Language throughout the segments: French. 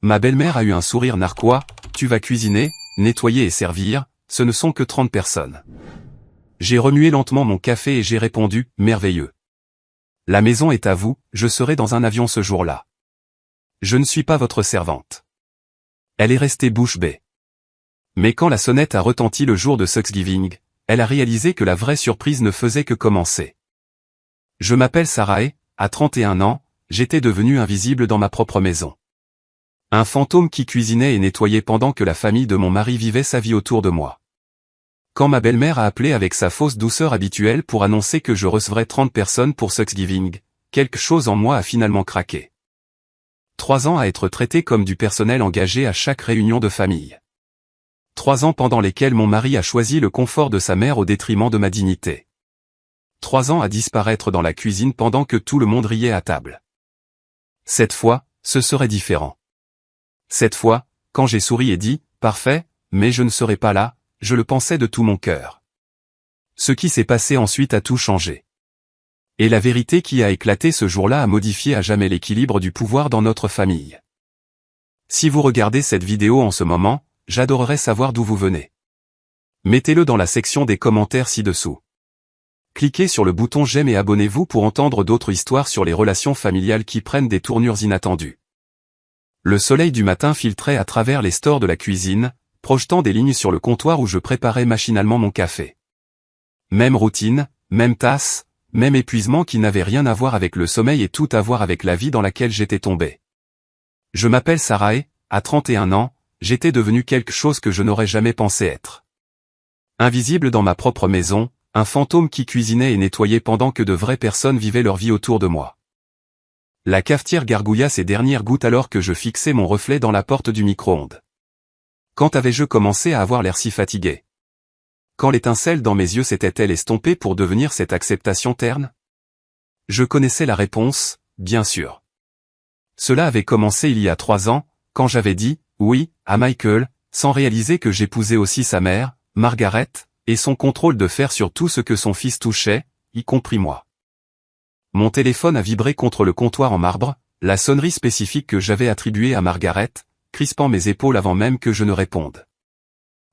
Ma belle-mère a eu un sourire narquois. Tu vas cuisiner, nettoyer et servir, ce ne sont que 30 personnes. J'ai remué lentement mon café et j'ai répondu, merveilleux. La maison est à vous, je serai dans un avion ce jour-là. Je ne suis pas votre servante. Elle est restée bouche bée. Mais quand la sonnette a retenti le jour de Thanksgiving, elle a réalisé que la vraie surprise ne faisait que commencer. Je m'appelle Sarah et, à 31 ans, j'étais devenue invisible dans ma propre maison. Un fantôme qui cuisinait et nettoyait pendant que la famille de mon mari vivait sa vie autour de moi. Quand ma belle-mère a appelé avec sa fausse douceur habituelle pour annoncer que je recevrais 30 personnes pour Thanksgiving, quelque chose en moi a finalement craqué. 3 ans à être traité comme du personnel engagé à chaque réunion de famille. 3 ans pendant lesquels mon mari a choisi le confort de sa mère au détriment de ma dignité. 3 ans à disparaître dans la cuisine pendant que tout le monde riait à table. Cette fois, ce serait différent. Cette fois, quand j'ai souri et dit « Parfait, mais je ne serai pas là », je le pensais de tout mon cœur. Ce qui s'est passé ensuite a tout changé. Et la vérité qui a éclaté ce jour-là a modifié à jamais l'équilibre du pouvoir dans notre famille. Si vous regardez cette vidéo en ce moment, j'adorerais savoir d'où vous venez. Mettez-le dans la section des commentaires ci-dessous. Cliquez sur le bouton j'aime et abonnez-vous pour entendre d'autres histoires sur les relations familiales qui prennent des tournures inattendues. Le soleil du matin filtrait à travers les stores de la cuisine, projetant des lignes sur le comptoir où je préparais machinalement mon café. Même routine, même tasse, même épuisement qui n'avait rien à voir avec le sommeil et tout à voir avec la vie dans laquelle j'étais tombé. Je m'appelle Sarah et, à 31 ans, j'étais devenu quelque chose que je n'aurais jamais pensé être. Invisible dans ma propre maison, un fantôme qui cuisinait et nettoyait pendant que de vraies personnes vivaient leur vie autour de moi. La cafetière gargouilla ses dernières gouttes alors que je fixais mon reflet dans la porte du micro-ondes. Quand avais-je commencé à avoir l'air si fatigué? Quand l'étincelle dans mes yeux s'était-elle estompée pour devenir cette acceptation terne? Je connaissais la réponse, bien sûr. Cela avait commencé il y a 3 ans, quand j'avais dit « oui » à Michael, sans réaliser que j'épousais aussi sa mère, Margaret, et son contrôle de faire sur tout ce que son fils touchait, y compris moi. Mon téléphone a vibré contre le comptoir en marbre, la sonnerie spécifique que j'avais attribuée à Margaret, crispant mes épaules avant même que je ne réponde.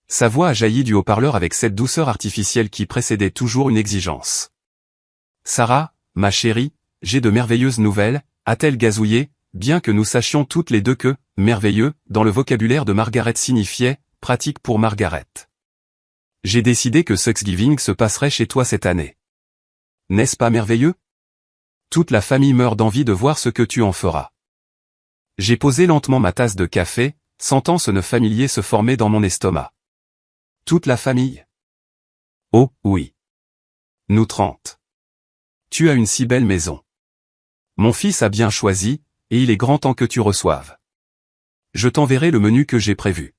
Sa voix a jailli du haut-parleur avec cette douceur artificielle qui précédait toujours une exigence. « Sarah, ma chérie, j'ai de merveilleuses nouvelles », a-t-elle gazouillé, bien que nous sachions toutes les deux que « merveilleux » dans le vocabulaire de Margaret signifiait « pratique pour Margaret ». J'ai décidé que Thanksgiving se passerait chez toi cette année. N'est-ce pas merveilleux? Toute la famille meurt d'envie de voir ce que tu en feras. J'ai posé lentement ma tasse de café, sentant ce nœud familier se former dans mon estomac. Toute la famille? Oh, oui. Nous 30. Tu as une si belle maison. Mon fils a bien choisi, et il est grand temps que tu reçoives. Je t'enverrai le menu que j'ai prévu.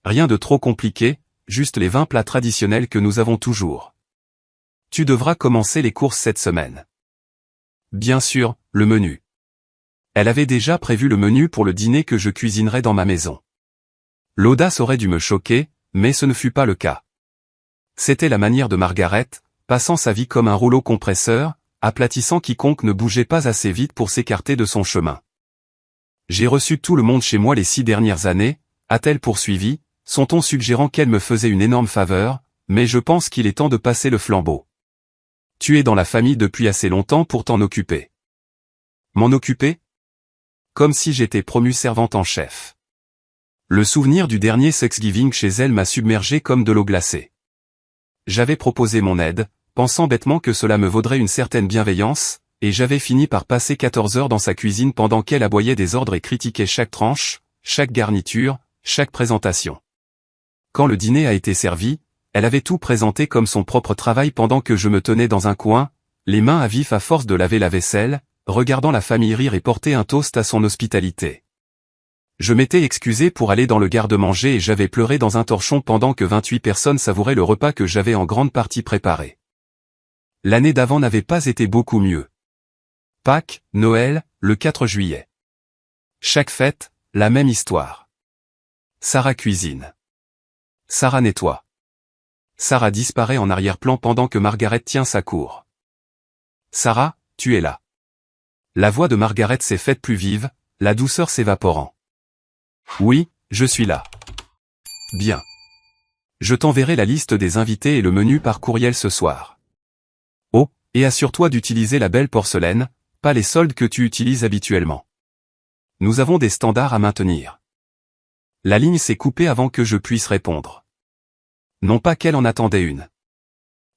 Rien de trop compliqué, juste les 20 plats traditionnels que nous avons toujours. Tu devras commencer les courses cette semaine. Bien sûr, le menu. Elle avait déjà prévu le menu pour le dîner que je cuisinerais dans ma maison. L'audace aurait dû me choquer, mais ce ne fut pas le cas. C'était la manière de Margaret, passant sa vie comme un rouleau compresseur, aplatissant quiconque ne bougeait pas assez vite pour s'écarter de son chemin. J'ai reçu tout le monde chez moi les 6 dernières années, a-t-elle poursuivi, son ton suggérant qu'elle me faisait une énorme faveur, mais je pense qu'il est temps de passer le flambeau. Tu es dans la famille depuis assez longtemps pour t'en occuper. M'en occuper? Comme si j'étais promue servante en chef. Le souvenir du dernier Thanksgiving chez elle m'a submergé comme de l'eau glacée. J'avais proposé mon aide, pensant bêtement que cela me vaudrait une certaine bienveillance, et j'avais fini par passer 14 heures dans sa cuisine pendant qu'elle aboyait des ordres et critiquait chaque tranche, chaque garniture, chaque présentation. Quand le dîner a été servi, elle avait tout présenté comme son propre travail pendant que je me tenais dans un coin, les mains à vif à force de laver la vaisselle, regardant la famille rire et porter un toast à son hospitalité. Je m'étais excusé pour aller dans le garde-manger et j'avais pleuré dans un torchon pendant que 28 personnes savouraient le repas que j'avais en grande partie préparé. L'année d'avant n'avait pas été beaucoup mieux. Pâques, Noël, le 4 juillet. Chaque fête, la même histoire. Sarah cuisine. Sarah nettoie. Sarah disparaît en arrière-plan pendant que Margaret tient sa cour. Sarah, tu es là. La voix de Margaret s'est faite plus vive, la douceur s'évaporant. Oui, je suis là. Bien. Je t'enverrai la liste des invités et le menu par courriel ce soir. Oh, et assure-toi d'utiliser la belle porcelaine, pas les soldes que tu utilises habituellement. Nous avons des standards à maintenir. La ligne s'est coupée avant que je puisse répondre. Non pas qu'elle en attendait une.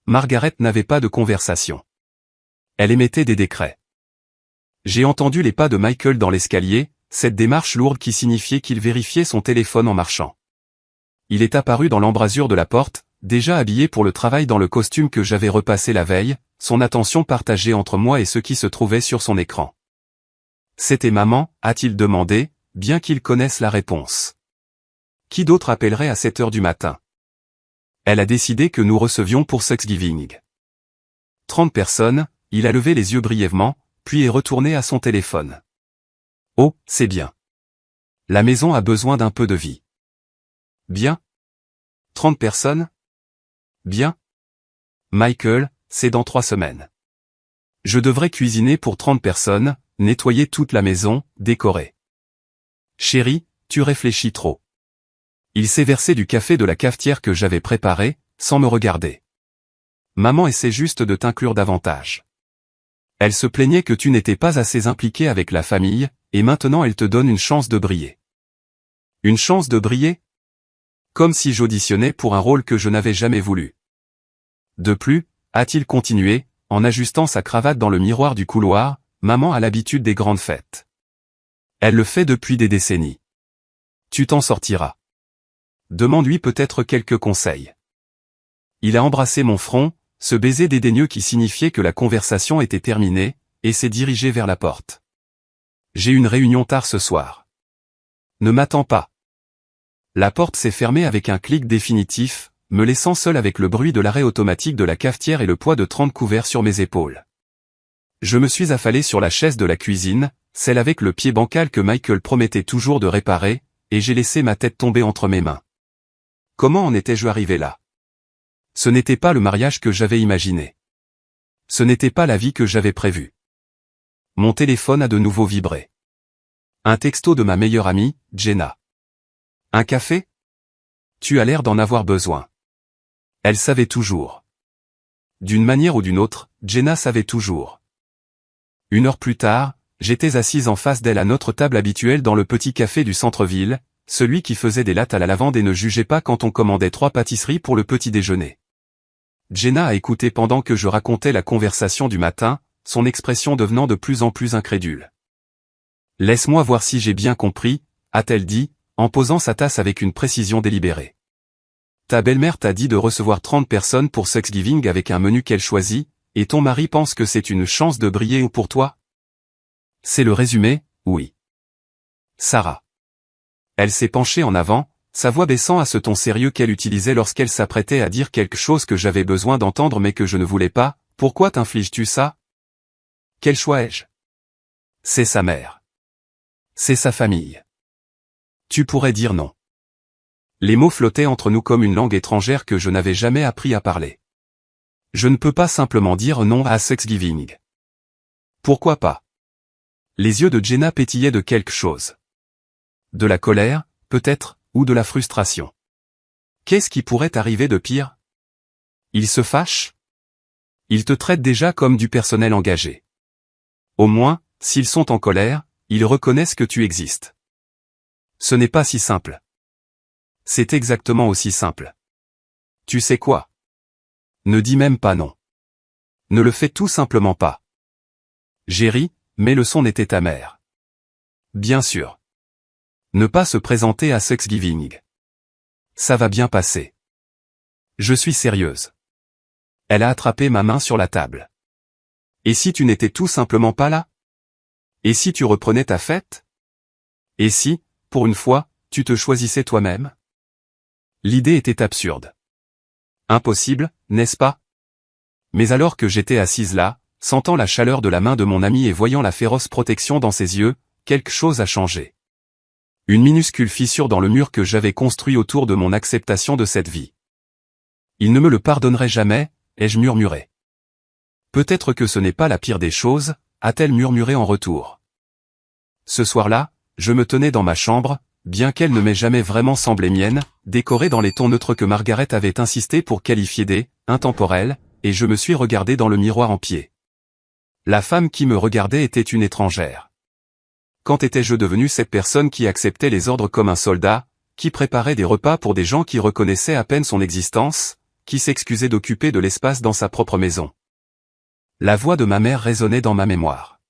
Margaret n'avait pas de conversation. Elle émettait des décrets. J'ai entendu les pas de Michael dans l'escalier, cette démarche lourde qui signifiait qu'il vérifiait son téléphone en marchant. Il est apparu dans l'embrasure de la porte, déjà habillé pour le travail dans le costume que j'avais repassé la veille, son attention partagée entre moi et ceux qui se trouvaient sur son écran. C'était maman, a-t-il demandé, bien qu'il connaisse la réponse. Qui d'autre appellerait à 7 heures du matin? Elle a décidé que nous recevions pour Thanksgiving 30 personnes, il a levé les yeux brièvement, puis est retourné à son téléphone. Oh, c'est bien. La maison a besoin d'un peu de vie. Bien. 30 personnes? Bien. Michael, c'est dans 3 semaines. Je devrais cuisiner pour 30 personnes, nettoyer toute la maison, décorer. Chérie, tu réfléchis trop. Il s'est versé du café de la cafetière que j'avais préparé, sans me regarder. Maman essaie juste de t'inclure davantage. Elle se plaignait que tu n'étais pas assez impliqué avec la famille, et maintenant elle te donne une chance de briller. Une chance de briller? Comme si j'auditionnais pour un rôle que je n'avais jamais voulu. De plus, a-t-il continué, en ajustant sa cravate dans le miroir du couloir, maman a l'habitude des grandes fêtes. Elle le fait depuis des décennies. Tu t'en sortiras. Demande-lui peut-être quelques conseils. Il a embrassé mon front, ce baiser dédaigneux qui signifiait que la conversation était terminée, et s'est dirigé vers la porte. J'ai une réunion tard ce soir. Ne m'attends pas. La porte s'est fermée avec un clic définitif, me laissant seul avec le bruit de l'arrêt automatique de la cafetière et le poids de 30 couverts sur mes épaules. Je me suis affalé sur la chaise de la cuisine, celle avec le pied bancal que Michael promettait toujours de réparer, et j'ai laissé ma tête tomber entre mes mains. Comment en étais-je arrivé là? Ce n'était pas le mariage que j'avais imaginé. Ce n'était pas la vie que j'avais prévue. Mon téléphone a de nouveau vibré. Un texto de ma meilleure amie, Jenna. Un café? Tu as l'air d'en avoir besoin. Elle savait toujours. D'une manière ou d'une autre, Jenna savait toujours. 1 heure plus tard, j'étais assise en face d'elle à notre table habituelle dans le petit café du centre-ville, celui qui faisait des lattes à la lavande et ne jugeait pas quand on commandait 3 pâtisseries pour le petit déjeuner. Jenna a écouté pendant que je racontais la conversation du matin, son expression devenant de plus en plus incrédule. « Laisse-moi voir si j'ai bien compris », a-t-elle dit, en posant sa tasse avec une précision délibérée. « Ta belle-mère t'a dit de recevoir 30 personnes pour Thanksgiving avec un menu qu'elle choisit, et ton mari pense que c'est une chance de briller ou pour toi? » C'est le résumé, oui. Sarah. Elle s'est penchée en avant, sa voix baissant à ce ton sérieux qu'elle utilisait lorsqu'elle s'apprêtait à dire quelque chose que j'avais besoin d'entendre mais que je ne voulais pas. « Pourquoi t'infliges-tu ça? Quel choix ai-je? C'est sa mère. C'est sa famille. Tu pourrais dire non. » Les mots flottaient entre nous comme une langue étrangère que je n'avais jamais appris à parler. Je ne peux pas simplement dire non à Thanksgiving. Pourquoi pas? Les yeux de Jenna pétillaient de quelque chose. De la colère, peut-être, ou de la frustration. Qu'est-ce qui pourrait arriver de pire? Il se fâche? Il te traite déjà comme du personnel engagé. Au moins, s'ils sont en colère, ils reconnaissent que tu existes. Ce n'est pas si simple. C'est exactement aussi simple. Tu sais quoi? Ne dis même pas non. Ne le fais tout simplement pas. J'ai ri, mais le son était amer. Bien sûr. Ne pas se présenter à Thanksgiving. Ça va bien passer. Je suis sérieuse. Elle a attrapé ma main sur la table. Et si tu n'étais tout simplement pas là? Et si tu reprenais ta fête? Et si, pour une fois, tu te choisissais toi-même? L'idée était absurde. Impossible, n'est-ce pas? Mais alors que j'étais assise là, sentant la chaleur de la main de mon ami et voyant la féroce protection dans ses yeux, quelque chose a changé. Une minuscule fissure dans le mur que j'avais construit autour de mon acceptation de cette vie. Il ne me le pardonnerait jamais, ai-je murmuré. Peut-être que ce n'est pas la pire des choses, a-t-elle murmuré en retour. Ce soir-là, je me tenais dans ma chambre, bien qu'elle ne m'ait jamais vraiment semblé mienne, décorée dans les tons neutres que Margaret avait insisté pour qualifier intemporels, et je me suis regardé dans le miroir en pied. La femme qui me regardait était une étrangère. Quand étais-je devenu cette personne qui acceptait les ordres comme un soldat, qui préparait des repas pour des gens qui reconnaissaient à peine son existence, qui s'excusait d'occuper de l'espace dans sa propre maison? La voix de ma mère résonnait dans ma mémoire.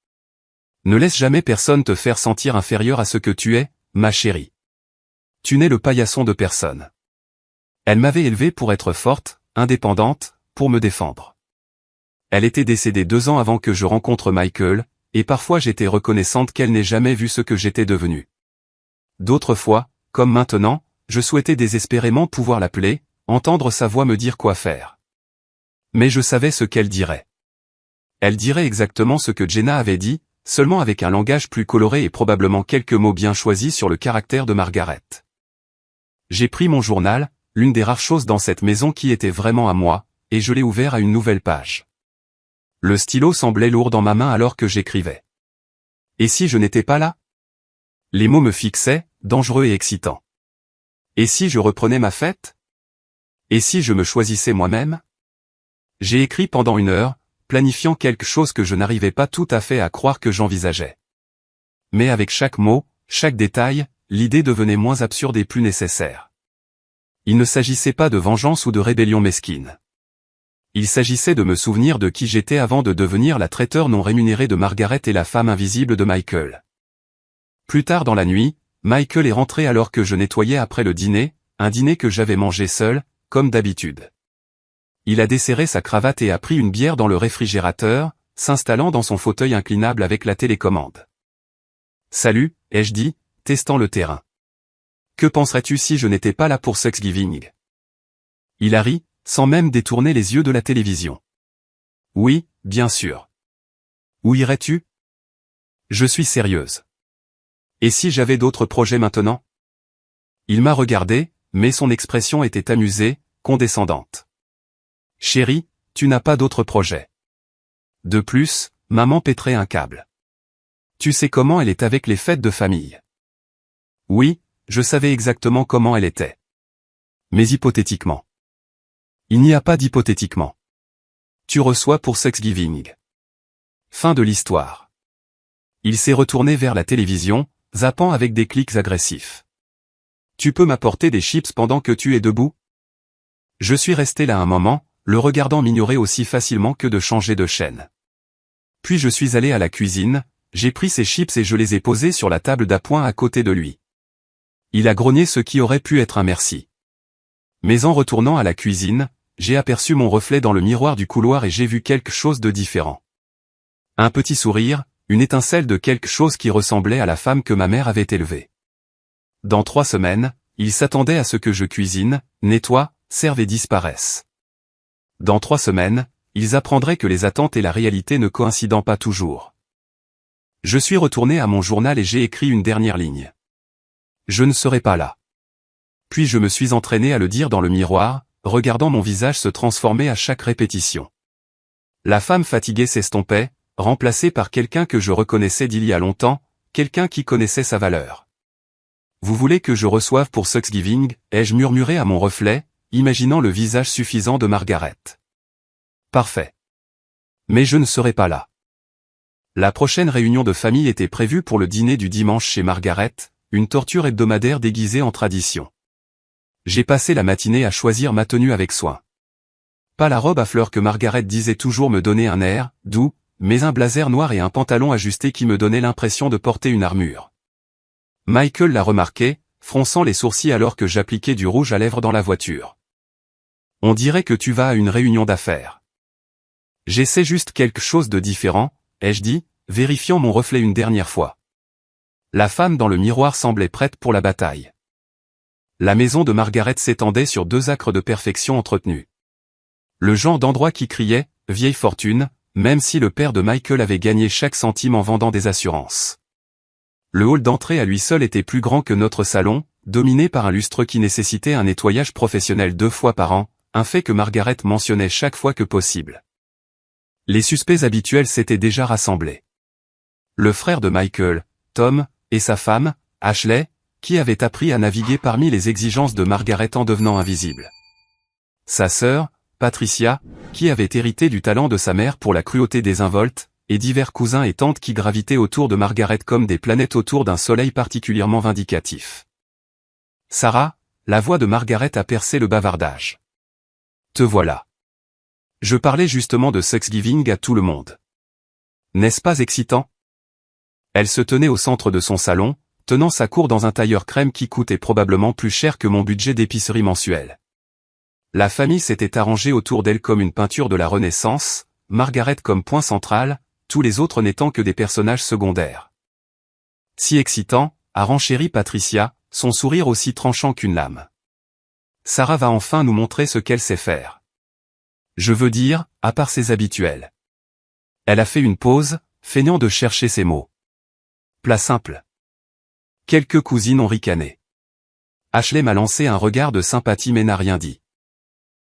Ne laisse jamais personne te faire sentir inférieur à ce que tu es, ma chérie. Tu n'es le paillasson de personne. Elle m'avait élevé pour être forte, indépendante, pour me défendre. Elle était décédée 2 ans avant que je rencontre Michael, et parfois j'étais reconnaissante qu'elle n'ait jamais vu ce que j'étais devenu. D'autres fois, comme maintenant, je souhaitais désespérément pouvoir l'appeler, entendre sa voix me dire quoi faire. Mais je savais ce qu'elle dirait. Elle dirait exactement ce que Jenna avait dit, seulement avec un langage plus coloré et probablement quelques mots bien choisis sur le caractère de Margaret. J'ai pris mon journal, l'une des rares choses dans cette maison qui était vraiment à moi, et je l'ai ouvert à une nouvelle page. Le stylo semblait lourd dans ma main alors que j'écrivais. Et si je n'étais pas là? Les mots me fixaient, dangereux et excitants. Et si je reprenais ma fête? Et si je me choisissais moi-même? J'ai écrit pendant 1 heure, planifiant quelque chose que je n'arrivais pas tout à fait à croire que j'envisageais. Mais avec chaque mot, chaque détail, l'idée devenait moins absurde et plus nécessaire. Il ne s'agissait pas de vengeance ou de rébellion mesquine. Il s'agissait de me souvenir de qui j'étais avant de devenir la traiteur non rémunérée de Margaret et la femme invisible de Michael. Plus tard dans la nuit, Michael est rentré alors que je nettoyais après le dîner, un dîner que j'avais mangé seul, comme d'habitude. Il a desserré sa cravate et a pris une bière dans le réfrigérateur, s'installant dans son fauteuil inclinable avec la télécommande. « Salut », ai-je dit, testant le terrain. « Que penserais-tu si je n'étais pas là pour Thanksgiving ?» Il a ri, sans même détourner les yeux de la télévision. « Oui, bien sûr. »« Où irais-tu ?»« Je suis sérieuse. »« Et si j'avais d'autres projets maintenant ?» Il m'a regardé, mais son expression était amusée, condescendante. « Chérie, tu n'as pas d'autres projets. » De plus, maman pèterait un câble. Tu sais comment elle est avec les fêtes de famille. Oui, je savais exactement comment elle était. Mais hypothétiquement. Il n'y a pas d'hypothétiquement. Tu reçois pour Thanksgiving. Fin de l'histoire. Il s'est retourné vers la télévision, zappant avec des clics agressifs. Tu peux m'apporter des chips pendant que tu es debout? Je suis resté là un moment, le regardant m'ignorer aussi facilement que de changer de chaîne. Puis je suis allé à la cuisine, j'ai pris ses chips et je les ai posés sur la table d'appoint à côté de lui. Il a grogné ce qui aurait pu être un merci. Mais en retournant à la cuisine, j'ai aperçu mon reflet dans le miroir du couloir et j'ai vu quelque chose de différent. Un petit sourire, une étincelle de quelque chose qui ressemblait à la femme que ma mère avait élevée. Dans 3 semaines, il s'attendait à ce que je cuisine, nettoie, serve et disparaisse. Dans 3 semaines, ils apprendraient que les attentes et la réalité ne coïncident pas toujours. Je suis retourné à mon journal et j'ai écrit une dernière ligne. Je ne serai pas là. Puis je me suis entraîné à le dire dans le miroir, regardant mon visage se transformer à chaque répétition. La femme fatiguée s'estompait, remplacée par quelqu'un que je reconnaissais d'il y a longtemps, quelqu'un qui connaissait sa valeur. Vous voulez que je reçoive pour Thanksgiving, ai-je murmuré à mon reflet, imaginant le visage suffisant de Margaret. Parfait. Mais je ne serai pas là. La prochaine réunion de famille était prévue pour le dîner du dimanche chez Margaret, une torture hebdomadaire déguisée en tradition. J'ai passé la matinée à choisir ma tenue avec soin. Pas la robe à fleurs que Margaret disait toujours me donner un air doux, mais un blazer noir et un pantalon ajusté qui me donnait l'impression de porter une armure. Michael l'a remarqué, fronçant les sourcils alors que j'appliquais du rouge à lèvres dans la voiture. On dirait que tu vas à une réunion d'affaires. J'essaie juste quelque chose de différent, ai-je dit, vérifiant mon reflet une dernière fois. La femme dans le miroir semblait prête pour la bataille. La maison de Margaret s'étendait sur 2 acres de perfection entretenus. Le genre d'endroit qui criait « vieille fortune », même si le père de Michael avait gagné chaque centime en vendant des assurances. Le hall d'entrée à lui seul était plus grand que notre salon, dominé par un lustre qui nécessitait un nettoyage professionnel 2 fois par an, un fait que Margaret mentionnait chaque fois que possible. Les suspects habituels s'étaient déjà rassemblés. Le frère de Michael, Tom, et sa femme, Ashley, qui avait appris à naviguer parmi les exigences de Margaret en devenant invisible. Sa sœur, Patricia, qui avait hérité du talent de sa mère pour la cruauté désinvolte, et divers cousins et tantes qui gravitaient autour de Margaret comme des planètes autour d'un soleil particulièrement vindicatif. Sarah, la voix de Margaret a percé le bavardage. Te voilà. Je parlais justement de Thanksgiving à tout le monde. N'est-ce pas excitant? Elle se tenait au centre de son salon, tenant sa cour dans un tailleur crème qui coûtait probablement plus cher que mon budget d'épicerie mensuel. La famille s'était arrangée autour d'elle comme une peinture de la Renaissance, Margaret comme point central, tous les autres n'étant que des personnages secondaires. Si excitant, a renchéri Patricia, son sourire aussi tranchant qu'une lame. Sarah va enfin nous montrer ce qu'elle sait faire. Je veux dire, à part ses habituels. Elle a fait une pause, feignant de chercher ses mots. Plat simple. Quelques cousines ont ricané. Ashley m'a lancé un regard de sympathie mais n'a rien dit.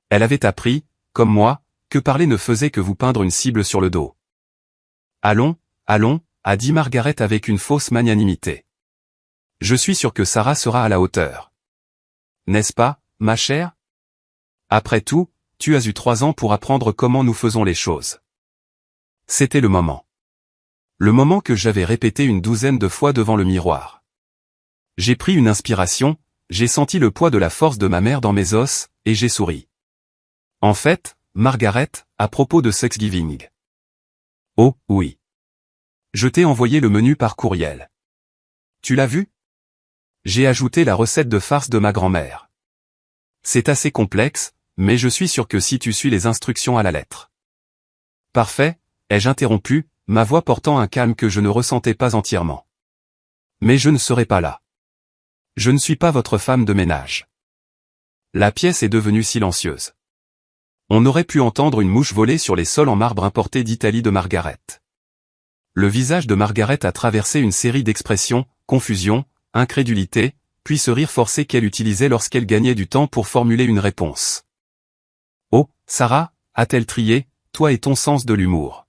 Elle avait appris, comme moi, que parler ne faisait que vous peindre une cible sur le dos. Allons, allons, a dit Margaret avec une fausse magnanimité. Je suis sûr que Sarah sera à la hauteur. N'est-ce pas, ma chère? Après tout, tu as eu 3 ans pour apprendre comment nous faisons les choses. C'était le moment. Le moment que j'avais répété une douzaine de fois devant le miroir. J'ai pris une inspiration, j'ai senti le poids de la force de ma mère dans mes os, et j'ai souri. En fait, Margaret, à propos de Thanksgiving. Oh, oui. Je t'ai envoyé le menu par courriel. Tu l'as vu? J'ai ajouté la recette de farce de ma grand-mère. C'est assez complexe, mais je suis sûr que si tu suis les instructions à la lettre. Parfait, ai-je interrompu, ma voix portant un calme que je ne ressentais pas entièrement. Mais je ne serai pas là. Je ne suis pas votre femme de ménage. La pièce est devenue silencieuse. On aurait pu entendre une mouche voler sur les sols en marbre importés d'Italie de Margaret. Le visage de Margaret a traversé une série d'expressions, confusion, incrédulité, puis ce rire forcé qu'elle utilisait lorsqu'elle gagnait du temps pour formuler une réponse. Oh, Sarah, a-t-elle trié, toi et ton sens de l'humour.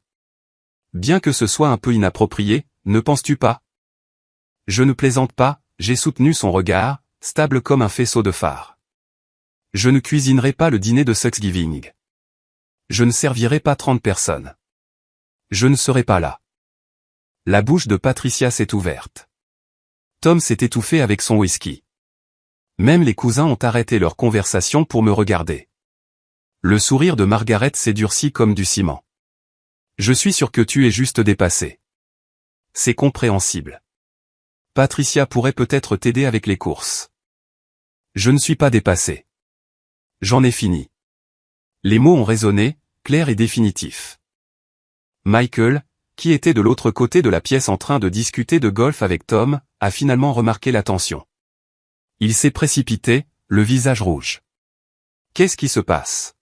Bien que ce soit un peu inapproprié, ne penses-tu pas? Je ne plaisante pas, j'ai soutenu son regard, stable comme un faisceau de phare. Je ne cuisinerai pas le dîner de Thanksgiving. Je ne servirai pas 30 personnes. Je ne serai pas là. La bouche de Patricia s'est ouverte. Tom s'est étouffé avec son whisky. Même les cousins ont arrêté leur conversation pour me regarder. Le sourire de Margaret s'est durci comme du ciment. Je suis sûr que tu es juste dépassé. C'est compréhensible. Patricia pourrait peut-être t'aider avec les courses. Je ne suis pas dépassé. J'en ai fini. Les mots ont résonné, clairs et définitifs. Michael, qui était de l'autre côté de la pièce en train de discuter de golf avec Tom, a finalement remarqué la tension. Il s'est précipité, le visage rouge. Qu'est-ce qui se passe?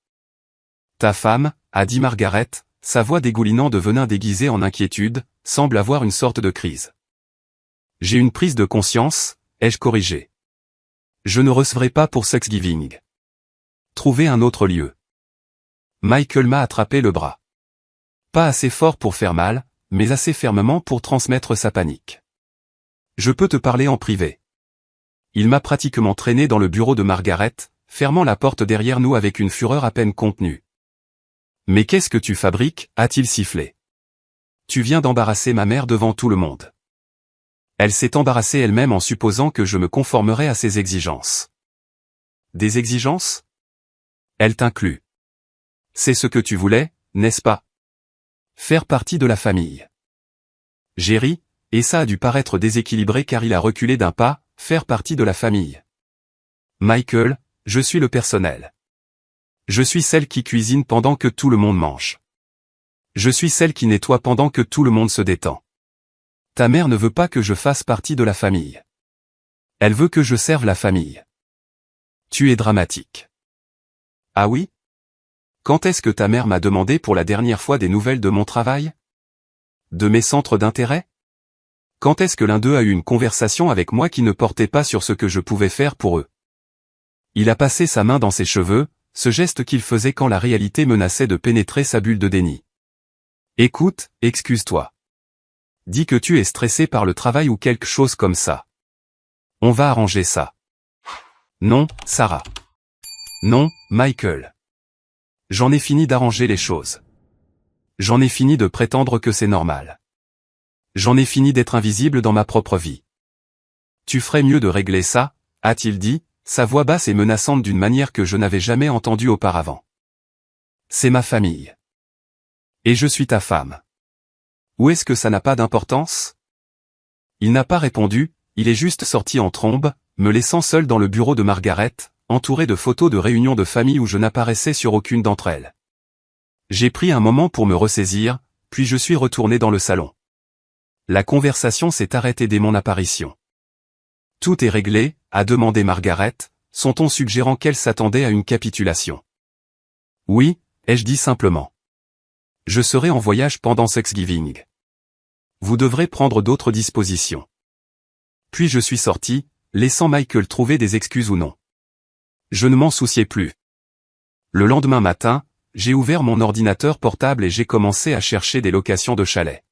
Ta femme, a dit Margaret, sa voix dégoulinant de venin déguisé en inquiétude, semble avoir une sorte de crise. J'ai une prise de conscience, ai-je corrigé. Je ne recevrai pas pour Thanksgiving. Trouvez un autre lieu. Michael m'a attrapé le bras. Pas assez fort pour faire mal, mais assez fermement pour transmettre sa panique. Je peux te parler en privé. Il m'a pratiquement traîné dans le bureau de Margaret, fermant la porte derrière nous avec une fureur à peine contenue. Mais qu'est-ce que tu fabriques, a-t-il sifflé. Tu viens d'embarrasser ma mère devant tout le monde. Elle s'est embarrassée elle-même en supposant que je me conformerais à ses exigences. Des exigences? Elle t'inclut. C'est ce que tu voulais, n'est-ce pas? Faire partie de la famille. J'ai ri, et ça a dû paraître déséquilibré car il a reculé d'un pas, faire partie de la famille. Michael, je suis le personnel. Je suis celle qui cuisine pendant que tout le monde mange. Je suis celle qui nettoie pendant que tout le monde se détend. Ta mère ne veut pas que je fasse partie de la famille. Elle veut que je serve la famille. Tu es dramatique. Ah oui? Quand est-ce que ta mère m'a demandé pour la dernière fois des nouvelles de mon travail? De mes centres d'intérêt? Quand est-ce que l'un d'eux a eu une conversation avec moi qui ne portait pas sur ce que je pouvais faire pour eux? Il a passé sa main dans ses cheveux, ce geste qu'il faisait quand la réalité menaçait de pénétrer sa bulle de déni. Écoute, excuse-toi. Dis que tu es stressé par le travail ou quelque chose comme ça. On va arranger ça. Non, Sarah. Non, Michael. J'en ai fini d'arranger les choses. J'en ai fini de prétendre que c'est normal. J'en ai fini d'être invisible dans ma propre vie. Tu ferais mieux de régler ça, a-t-il dit, sa voix basse et menaçante d'une manière que je n'avais jamais entendue auparavant. C'est ma famille. Et je suis ta femme. Ou est-ce que ça n'a pas d'importance? Il n'a pas répondu, il est juste sorti en trombe, me laissant seul dans le bureau de Margaret, entouré de photos de réunions de famille où je n'apparaissais sur aucune d'entre elles. J'ai pris un moment pour me ressaisir, puis je suis retourné dans le salon. La conversation s'est arrêtée dès mon apparition. Tout est réglé, a demandé Margaret, son ton suggérant qu'elle s'attendait à une capitulation. Oui, ai-je dit simplement. Je serai en voyage pendant Thanksgiving. Vous devrez prendre d'autres dispositions. Puis je suis sorti, laissant Michael trouver des excuses ou non. Je ne m'en souciais plus. Le lendemain matin, j'ai ouvert mon ordinateur portable et j'ai commencé à chercher des locations de chalets.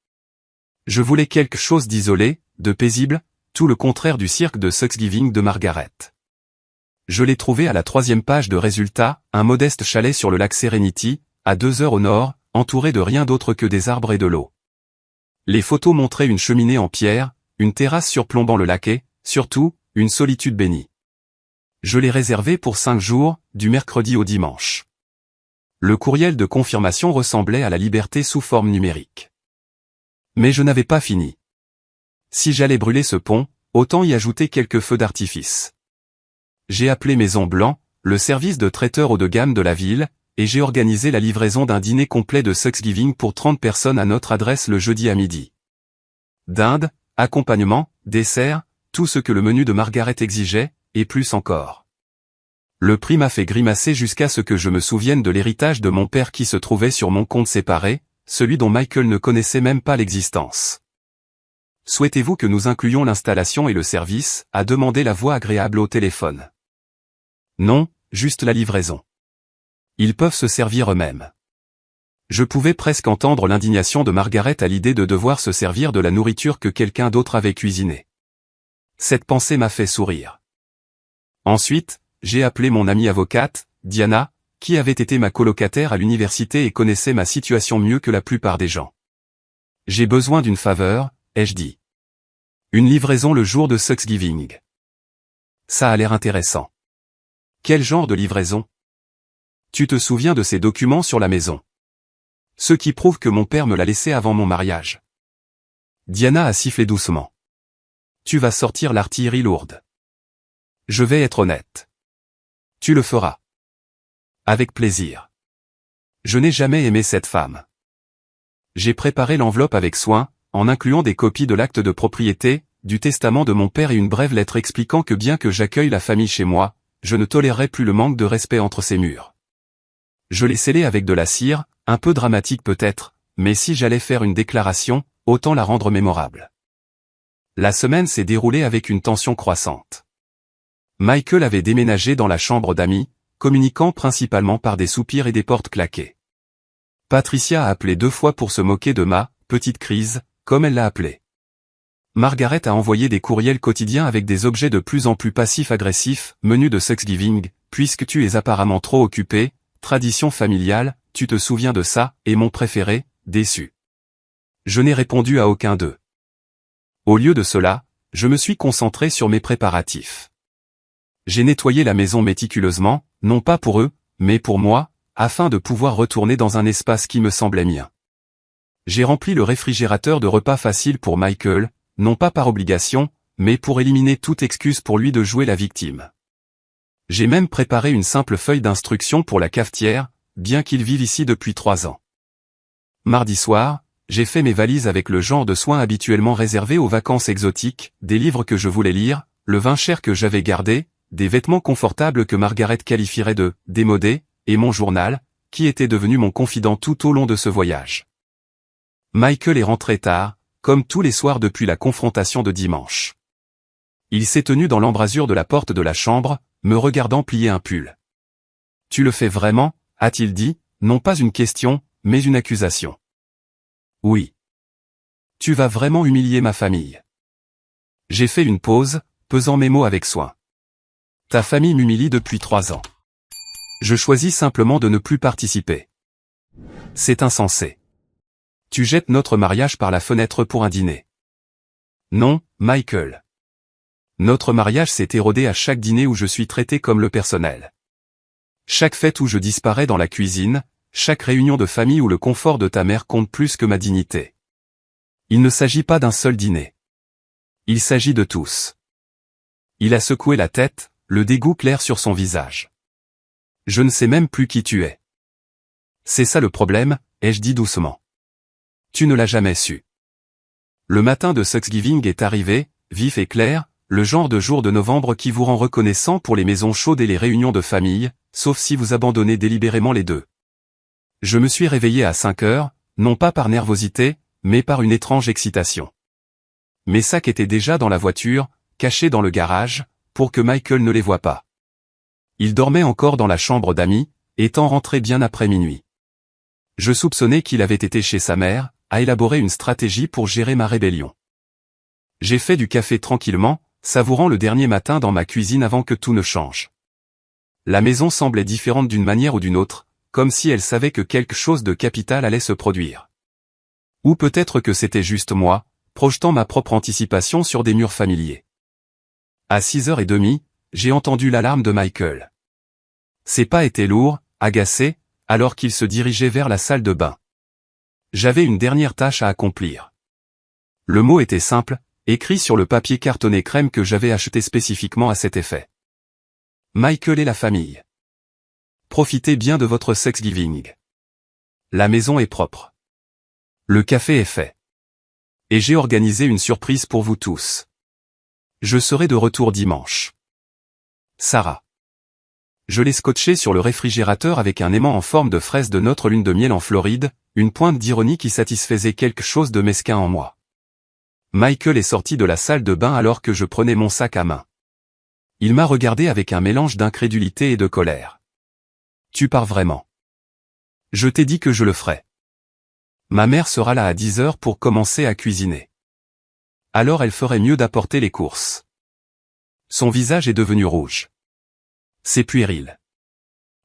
Je voulais quelque chose d'isolé, de paisible, tout le contraire du cirque de Thanksgiving de Margaret. Je l'ai trouvé à la 3e page de résultats, un modeste chalet sur le lac Serenity, à 2 heures au nord, entouré de rien d'autre que des arbres et de l'eau. Les photos montraient une cheminée en pierre, une terrasse surplombant le lac et, surtout, une solitude bénie. Je l'ai réservé pour 5 jours, du mercredi au dimanche. Le courriel de confirmation ressemblait à la liberté sous forme numérique. Mais je n'avais pas fini. Si j'allais brûler ce pont, autant y ajouter quelques feux d'artifice. J'ai appelé Maison Blanc, le service de traiteur haut de gamme de la ville, et j'ai organisé la livraison d'un dîner complet de Thanksgiving pour 30 personnes à notre adresse le jeudi à midi. Dinde, accompagnement, dessert, tout ce que le menu de Margaret exigeait, et plus encore. Le prix m'a fait grimacer jusqu'à ce que je me souvienne de l'héritage de mon père qui se trouvait sur mon compte séparé, celui dont Michael ne connaissait même pas l'existence. Souhaitez-vous que nous incluions l'installation et le service, a demandé la voix agréable au téléphone. Non, juste la livraison. Ils peuvent se servir eux-mêmes. Je pouvais presque entendre l'indignation de Margaret à l'idée de devoir se servir de la nourriture que quelqu'un d'autre avait cuisinée. Cette pensée m'a fait sourire. Ensuite, j'ai appelé mon amie avocate, Diana, qui avait été ma colocataire à l'université et connaissait ma situation mieux que la plupart des gens. J'ai besoin d'une faveur, ai-je dit. Une livraison le jour de Thanksgiving. Ça a l'air intéressant. Quel genre de livraison? Tu te souviens de ces documents sur la maison? Ceux qui prouvent que mon père me l'a laissé avant mon mariage. Diana a sifflé doucement. Tu vas sortir l'artillerie lourde. Je vais être honnête. Tu le feras. Avec plaisir. Je n'ai jamais aimé cette femme. J'ai préparé l'enveloppe avec soin, en incluant des copies de l'acte de propriété, du testament de mon père et une brève lettre expliquant que bien que j'accueille la famille chez moi, je ne tolérerai plus le manque de respect entre ces murs. Je l'ai scellé avec de la cire, un peu dramatique peut-être, mais si j'allais faire une déclaration, autant la rendre mémorable. La semaine s'est déroulée avec une tension croissante. Michael avait déménagé dans la chambre d'amis, communiquant principalement par des soupirs et des portes claquées. Patricia a appelé 2 fois pour se moquer de ma « petite crise », comme elle l'a appelée. Margaret a envoyé des courriels quotidiens avec des objets de plus en plus passifs-agressifs, menu de Thanksgiving, puisque tu es apparemment trop occupé, tradition familiale, tu te souviens de ça, et mon préféré, déçu. Je n'ai répondu à aucun d'eux. Au lieu de cela, je me suis concentré sur mes préparatifs. J'ai nettoyé la maison méticuleusement, non pas pour eux, mais pour moi, afin de pouvoir retourner dans un espace qui me semblait mien. J'ai rempli le réfrigérateur de repas faciles pour Michael, non pas par obligation, mais pour éliminer toute excuse pour lui de jouer la victime. J'ai même préparé une simple feuille d'instruction pour la cafetière, bien qu'il vive ici depuis 3 ans. Mardi soir, j'ai fait mes valises avec le genre de soins habituellement réservés aux vacances exotiques, des livres que je voulais lire, le vin cher que j'avais gardé, des vêtements confortables que Margaret qualifierait de « démodés », et mon journal, qui était devenu mon confident tout au long de ce voyage. Michael est rentré tard, comme tous les soirs depuis la confrontation de dimanche. Il s'est tenu dans l'embrasure de la porte de la chambre, me regardant plier un pull. « Tu le fais vraiment ?» a-t-il dit, non pas une question, mais une accusation. « Oui. Tu vas vraiment humilier ma famille. » J'ai fait une pause, pesant mes mots avec soin. Ta famille m'humilie depuis 3 ans. Je choisis simplement de ne plus participer. C'est insensé. Tu jettes notre mariage par la fenêtre pour un dîner. Non, Michael. Notre mariage s'est érodé à chaque dîner où je suis traité comme le personnel. Chaque fête où je disparais dans la cuisine, chaque réunion de famille où le confort de ta mère compte plus que ma dignité. Il ne s'agit pas d'un seul dîner. Il s'agit de tous. Il a secoué la tête, le dégoût clair sur son visage. Je ne sais même plus qui tu es. C'est ça le problème, ai-je dit doucement. Tu ne l'as jamais su. Le matin de Thanksgiving est arrivé, vif et clair, le genre de jour de novembre qui vous rend reconnaissant pour les maisons chaudes et les réunions de famille, sauf si vous abandonnez délibérément les deux. Je me suis réveillé à 5 heures, non pas par nervosité, mais par une étrange excitation. Mes sacs étaient déjà dans la voiture, cachés dans le garage, pour que Michael ne les voie pas. Il dormait encore dans la chambre d'amis, étant rentré bien après minuit. Je soupçonnais qu'il avait été chez sa mère, à élaborer une stratégie pour gérer ma rébellion. J'ai fait du café tranquillement, savourant le dernier matin dans ma cuisine avant que tout ne change. La maison semblait différente d'une manière ou d'une autre, comme si elle savait que quelque chose de capital allait se produire. Ou peut-être que c'était juste moi, projetant ma propre anticipation sur des murs familiers. À 6h30, j'ai entendu l'alarme de Michael. Ses pas étaient lourds, agacés, alors qu'il se dirigeait vers la salle de bain. J'avais une dernière tâche à accomplir. Le mot était simple, écrit sur le papier cartonné crème que j'avais acheté spécifiquement à cet effet. Michael et la famille. Profitez bien de votre Thanksgiving. La maison est propre. Le café est fait. Et j'ai organisé une surprise pour vous tous. Je serai de retour dimanche. Sarah. Je l'ai scotché sur le réfrigérateur avec un aimant en forme de fraise de notre lune de miel en Floride, une pointe d'ironie qui satisfaisait quelque chose de mesquin en moi. Michael est sorti de la salle de bain alors que je prenais mon sac à main. Il m'a regardé avec un mélange d'incrédulité et de colère. Tu pars vraiment? Je t'ai dit que je le ferais. Ma mère sera là à 10h pour commencer à cuisiner. Alors elle ferait mieux d'apporter les courses. Son visage est devenu rouge. C'est puéril.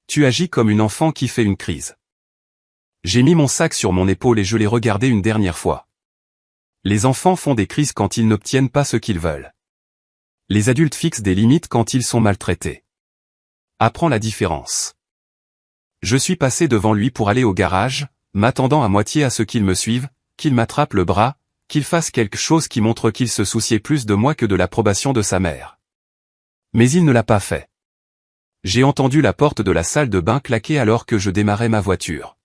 Tu agis comme une enfant qui fait une crise. J'ai mis mon sac sur mon épaule et je l'ai regardé une dernière fois. Les enfants font des crises quand ils n'obtiennent pas ce qu'ils veulent. Les adultes fixent des limites quand ils sont maltraités. Apprends la différence. Je suis passé devant lui pour aller au garage, m'attendant à moitié à ce qu'il me suive, qu'il m'attrape le bras, qu'il fasse quelque chose qui montre qu'il se souciait plus de moi que de l'approbation de sa mère. Mais il ne l'a pas fait. J'ai entendu la porte de la salle de bain claquer alors que je démarrais ma voiture.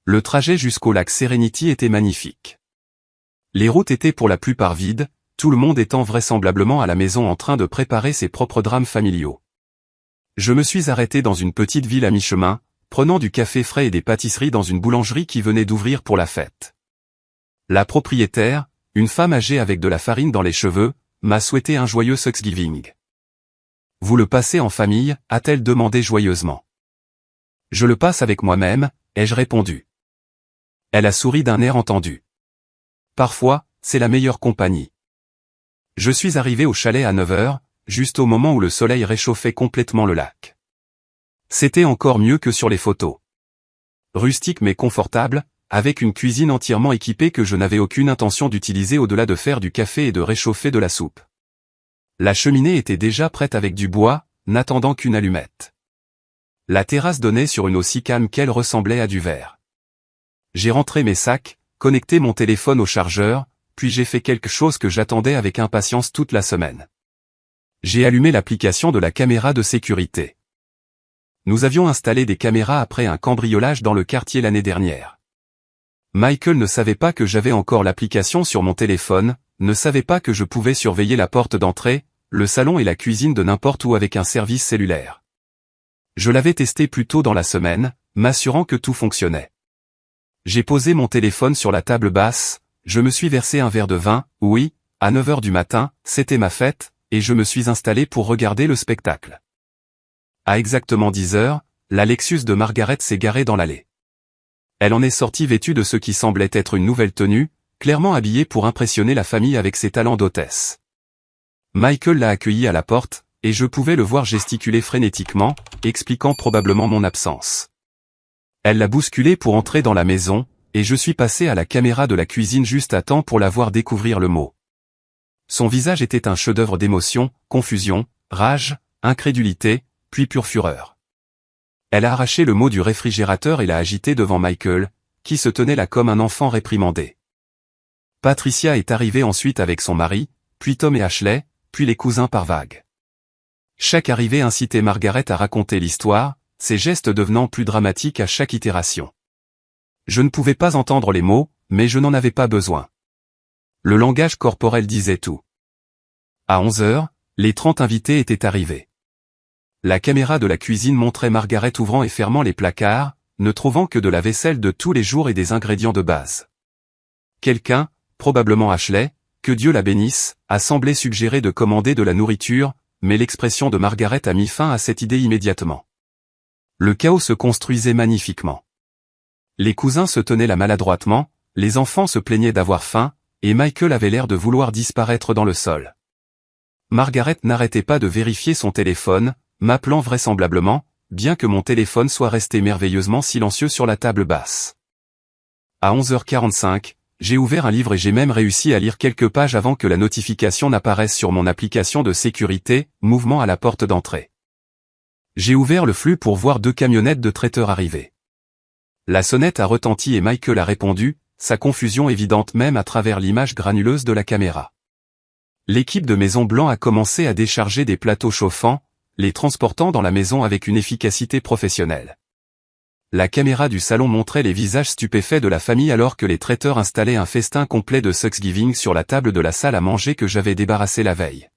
Le trajet jusqu'au lac Serenity était magnifique. Les routes étaient pour la plupart vides, tout le monde étant vraisemblablement à la maison en train de préparer ses propres drames familiaux. Je me suis arrêté dans une petite ville à mi-chemin, prenant du café frais et des pâtisseries dans une boulangerie qui venait d'ouvrir pour la fête. La propriétaire, une femme âgée avec de la farine dans les cheveux, m'a souhaité un joyeux Thanksgiving. Vous le passez en famille, a-t-elle demandé joyeusement. Je le passe avec moi-même, ai-je répondu. Elle a souri d'un air entendu. Parfois, c'est la meilleure compagnie. Je suis arrivé au chalet à 9h, juste au moment où le soleil réchauffait complètement le lac. C'était encore mieux que sur les photos. Rustique mais confortable, avec une cuisine entièrement équipée que je n'avais aucune intention d'utiliser au-delà de faire du café et de réchauffer de la soupe. La cheminée était déjà prête avec du bois, n'attendant qu'une allumette. La terrasse donnait sur une eau si calme qu'elle ressemblait à du verre. J'ai rentré mes sacs, connecté mon téléphone au chargeur, puis j'ai fait quelque chose que j'attendais avec impatience toute la semaine. J'ai allumé l'application de la caméra de sécurité. Nous avions installé des caméras après un cambriolage dans le quartier l'année dernière. Michael ne savait pas que j'avais encore l'application sur mon téléphone, ne savait pas que je pouvais surveiller la porte d'entrée, le salon et la cuisine de n'importe où avec un service cellulaire. Je l'avais testé plus tôt dans la semaine, m'assurant que tout fonctionnait. J'ai posé mon téléphone sur la table basse, je me suis versé un verre de vin, oui, à 9h du matin, c'était ma fête, et je me suis installé pour regarder le spectacle. À exactement 10h, la Lexus de Margaret s'est garée dans l'allée. Elle en est sortie vêtue de ce qui semblait être une nouvelle tenue, clairement habillée pour impressionner la famille avec ses talents d'hôtesse. Michael l'a accueilli à la porte, et je pouvais le voir gesticuler frénétiquement, expliquant probablement mon absence. Elle l'a bousculé pour entrer dans la maison, et je suis passé à la caméra de la cuisine juste à temps pour la voir découvrir le mot. Son visage était un chef-d'œuvre d'émotion, confusion, rage, incrédulité, puis pure fureur. Elle a arraché le mot du réfrigérateur et l'a agité devant Michael, qui se tenait là comme un enfant réprimandé. Patricia est arrivée ensuite avec son mari, puis Tom et Ashley, puis les cousins par vagues. Chaque arrivée incitait Margaret à raconter l'histoire, ses gestes devenant plus dramatiques à chaque itération. Je ne pouvais pas entendre les mots, mais je n'en avais pas besoin. Le langage corporel disait tout. À 11h, les 30 invités étaient arrivés. La caméra de la cuisine montrait Margaret ouvrant et fermant les placards, ne trouvant que de la vaisselle de tous les jours et des ingrédients de base. Quelqu'un, probablement Ashley, que Dieu la bénisse, a semblé suggérer de commander de la nourriture, mais l'expression de Margaret a mis fin à cette idée immédiatement. Le chaos se construisait magnifiquement. Les cousins se tenaient là maladroitement, les enfants se plaignaient d'avoir faim, et Michael avait l'air de vouloir disparaître dans le sol. Margaret n'arrêtait pas de vérifier son téléphone, m'appelant vraisemblablement, bien que mon téléphone soit resté merveilleusement silencieux sur la table basse. À 11h45, j'ai ouvert un livre et j'ai même réussi à lire quelques pages avant que la notification n'apparaisse sur mon application de sécurité, mouvement à la porte d'entrée. J'ai ouvert le flux pour voir 2 camionnettes de traiteurs arriver. La sonnette a retenti et Michael a répondu, sa confusion évidente même à travers l'image granuleuse de la caméra. L'équipe de Maison Blanc a commencé à décharger des plateaux chauffants, les transportant dans la maison avec une efficacité professionnelle. La caméra du salon montrait les visages stupéfaits de la famille alors que les traiteurs installaient un festin complet de Thanksgiving sur la table de la salle à manger que j'avais débarrassée la veille.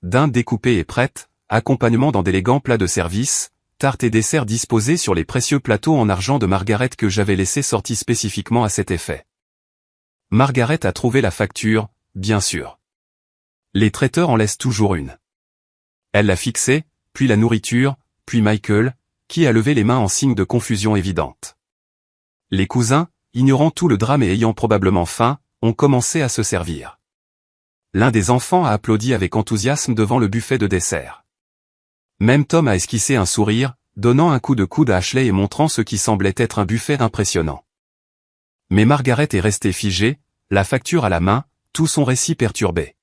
Dinde découpée et prête, accompagnement dans d'élégants plats de service, tartes et desserts disposés sur les précieux plateaux en argent de Margaret que j'avais laissés sortis spécifiquement à cet effet. Margaret a trouvé la facture, bien sûr. Les traiteurs en laissent toujours une. Elle l'a fixée, puis la nourriture, puis Michael, qui a levé les mains en signe de confusion évidente. Les cousins, ignorant tout le drame et ayant probablement faim, ont commencé à se servir. L'un des enfants a applaudi avec enthousiasme devant le buffet de dessert. Même Tom a esquissé un sourire, donnant un coup de coude à Ashley et montrant ce qui semblait être un buffet impressionnant. Mais Margaret est restée figée, la facture à la main, tout son récit perturbé.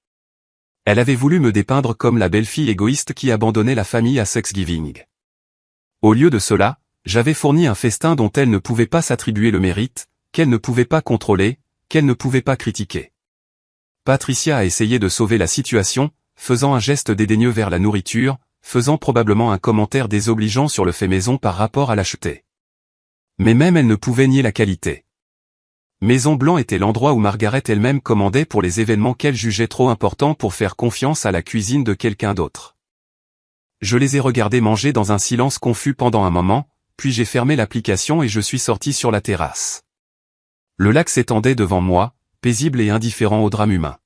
Elle avait voulu me dépeindre comme la belle-fille égoïste qui abandonnait la famille à Thanksgiving. Au lieu de cela, j'avais fourni un festin dont elle ne pouvait pas s'attribuer le mérite, qu'elle ne pouvait pas contrôler, qu'elle ne pouvait pas critiquer. Patricia a essayé de sauver la situation, faisant un geste dédaigneux vers la nourriture, faisant probablement un commentaire désobligeant sur le fait maison par rapport à l'acheter. Mais même elle ne pouvait nier la qualité. Maison Blanc était l'endroit où Margaret elle-même commandait pour les événements qu'elle jugeait trop importants pour faire confiance à la cuisine de quelqu'un d'autre. Je les ai regardés manger dans un silence confus pendant un moment, puis j'ai fermé l'application et je suis sorti sur la terrasse. Le lac s'étendait devant moi, paisible et indifférent au drame humain.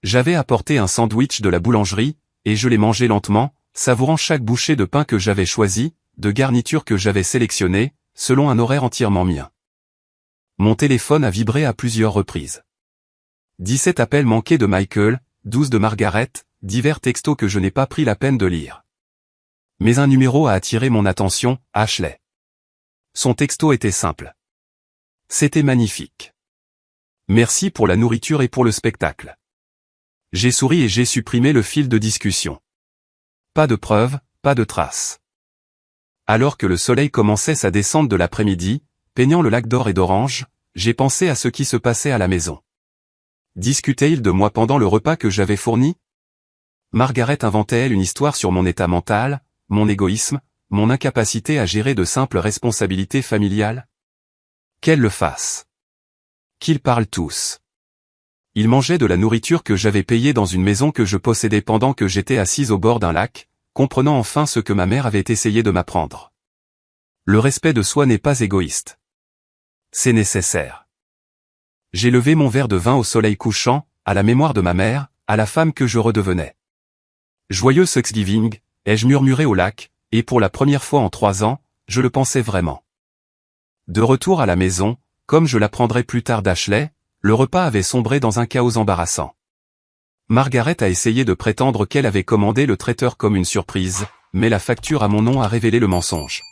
J'avais apporté un sandwich de la boulangerie, et je l'ai mangé lentement, savourant chaque bouchée de pain que j'avais choisi, de garniture que j'avais sélectionnée, selon un horaire entièrement mien. Mon téléphone a vibré à plusieurs reprises. 17 appels manqués de Michael, 12 de Margaret, divers textos que je n'ai pas pris la peine de lire. Mais un numéro a attiré mon attention, Ashley. Son texto était simple. C'était magnifique. Merci pour la nourriture et pour le spectacle. J'ai souri et j'ai supprimé le fil de discussion. Pas de preuves, pas de traces. Alors que le soleil commençait sa descente de l'après-midi, peignant le lac d'or et d'orange, j'ai pensé à ce qui se passait à la maison. Discutait-il de moi pendant le repas que j'avais fourni? Margaret inventait-elle une histoire sur mon état mental, mon égoïsme, mon incapacité à gérer de simples responsabilités familiales? Qu'elle le fasse. Qu'ils parlent tous. Ils mangeaient de la nourriture que j'avais payée dans une maison que je possédais pendant que j'étais assise au bord d'un lac, comprenant enfin ce que ma mère avait essayé de m'apprendre. Le respect de soi n'est pas égoïste. C'est nécessaire. J'ai levé mon verre de vin au soleil couchant, à la mémoire de ma mère, à la femme que je redevenais. Joyeux Thanksgiving, ai-je murmuré au lac, et pour la première fois en 3 ans, je le pensais vraiment. De retour à la maison, comme je l'apprendrai plus tard d'Ashley, le repas avait sombré dans un chaos embarrassant. Margaret a essayé de prétendre qu'elle avait commandé le traiteur comme une surprise, mais la facture à mon nom a révélé le mensonge.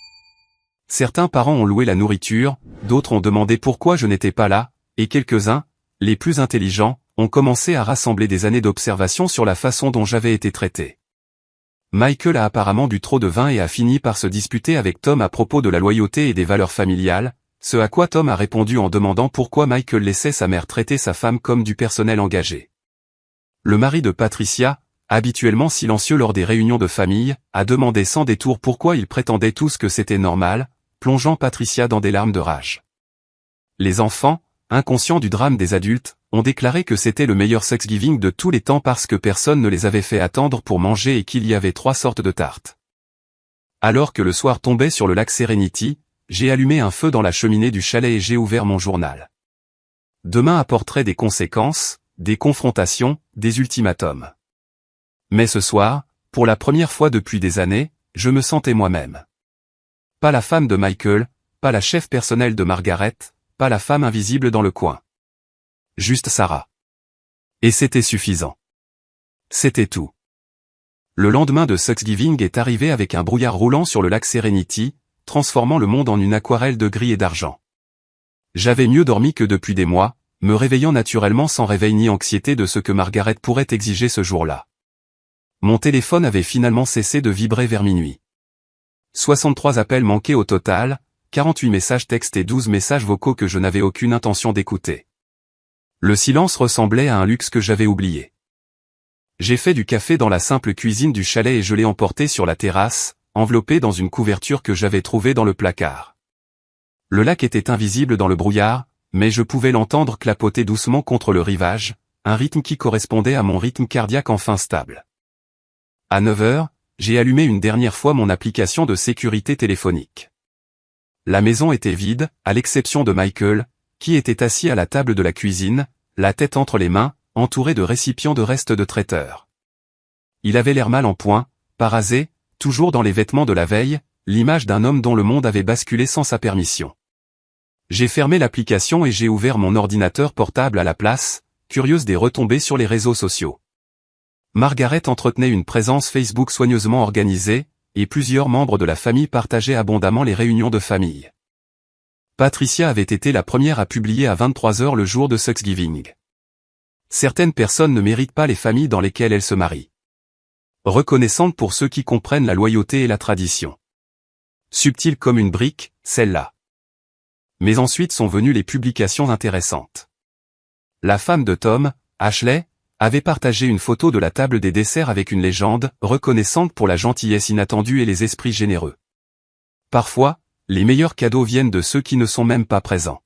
Certains parents ont loué la nourriture, d'autres ont demandé pourquoi je n'étais pas là, et quelques-uns, les plus intelligents, ont commencé à rassembler des années d'observation sur la façon dont j'avais été traité. Michael a apparemment bu trop de vin et a fini par se disputer avec Tom à propos de la loyauté et des valeurs familiales, ce à quoi Tom a répondu en demandant pourquoi Michael laissait sa mère traiter sa femme comme du personnel engagé. Le mari de Patricia, habituellement silencieux lors des réunions de famille, a demandé sans détour pourquoi ils prétendaient tous que c'était normal, plongeant Patricia dans des larmes de rage. Les enfants, inconscients du drame des adultes, ont déclaré que c'était le meilleur Thanksgiving de tous les temps parce que personne ne les avait fait attendre pour manger et qu'il y avait 3 sortes de tartes. Alors que le soir tombait sur le lac Serenity, j'ai allumé un feu dans la cheminée du chalet et j'ai ouvert mon journal. Demain apporterait des conséquences, des confrontations, des ultimatums. Mais ce soir, pour la première fois depuis des années, je me sentais moi-même. Pas la femme de Michael, pas la chef personnelle de Margaret, pas la femme invisible dans le coin. Juste Sarah. Et c'était suffisant. C'était tout. Le lendemain de Thanksgiving est arrivé avec un brouillard roulant sur le lac Serenity, transformant le monde en une aquarelle de gris et d'argent. J'avais mieux dormi que depuis des mois, me réveillant naturellement sans réveil ni anxiété de ce que Margaret pourrait exiger ce jour-là. Mon téléphone avait finalement cessé de vibrer vers minuit. 63 appels manqués au total, 48 messages textes et 12 messages vocaux que je n'avais aucune intention d'écouter. Le silence ressemblait à un luxe que j'avais oublié. J'ai fait du café dans la simple cuisine du chalet et je l'ai emporté sur la terrasse, enveloppé dans une couverture que j'avais trouvée dans le placard. Le lac était invisible dans le brouillard, mais je pouvais l'entendre clapoter doucement contre le rivage, un rythme qui correspondait à mon rythme cardiaque enfin stable. À 9 heures, j'ai allumé une dernière fois mon application de sécurité téléphonique. La maison était vide, à l'exception de Michael, qui était assis à la table de la cuisine, la tête entre les mains, entouré de récipients de restes de traiteur. Il avait l'air mal en point, parasé, toujours dans les vêtements de la veille, l'image d'un homme dont le monde avait basculé sans sa permission. J'ai fermé l'application et j'ai ouvert mon ordinateur portable à la place, curieuse des retombées sur les réseaux sociaux. Margaret entretenait une présence Facebook soigneusement organisée, et plusieurs membres de la famille partageaient abondamment les réunions de famille. Patricia avait été la première à publier à 23 heures le jour de Thanksgiving. Certaines personnes ne méritent pas les familles dans lesquelles elles se marient. Reconnaissante pour ceux qui comprennent la loyauté et la tradition. Subtile comme une brique, celle-là. Mais ensuite sont venues les publications intéressantes. La femme de Tom, Ashley, avait partagé une photo de la table des desserts avec une légende, reconnaissante pour la gentillesse inattendue et les esprits généreux. Parfois, les meilleurs cadeaux viennent de ceux qui ne sont même pas présents.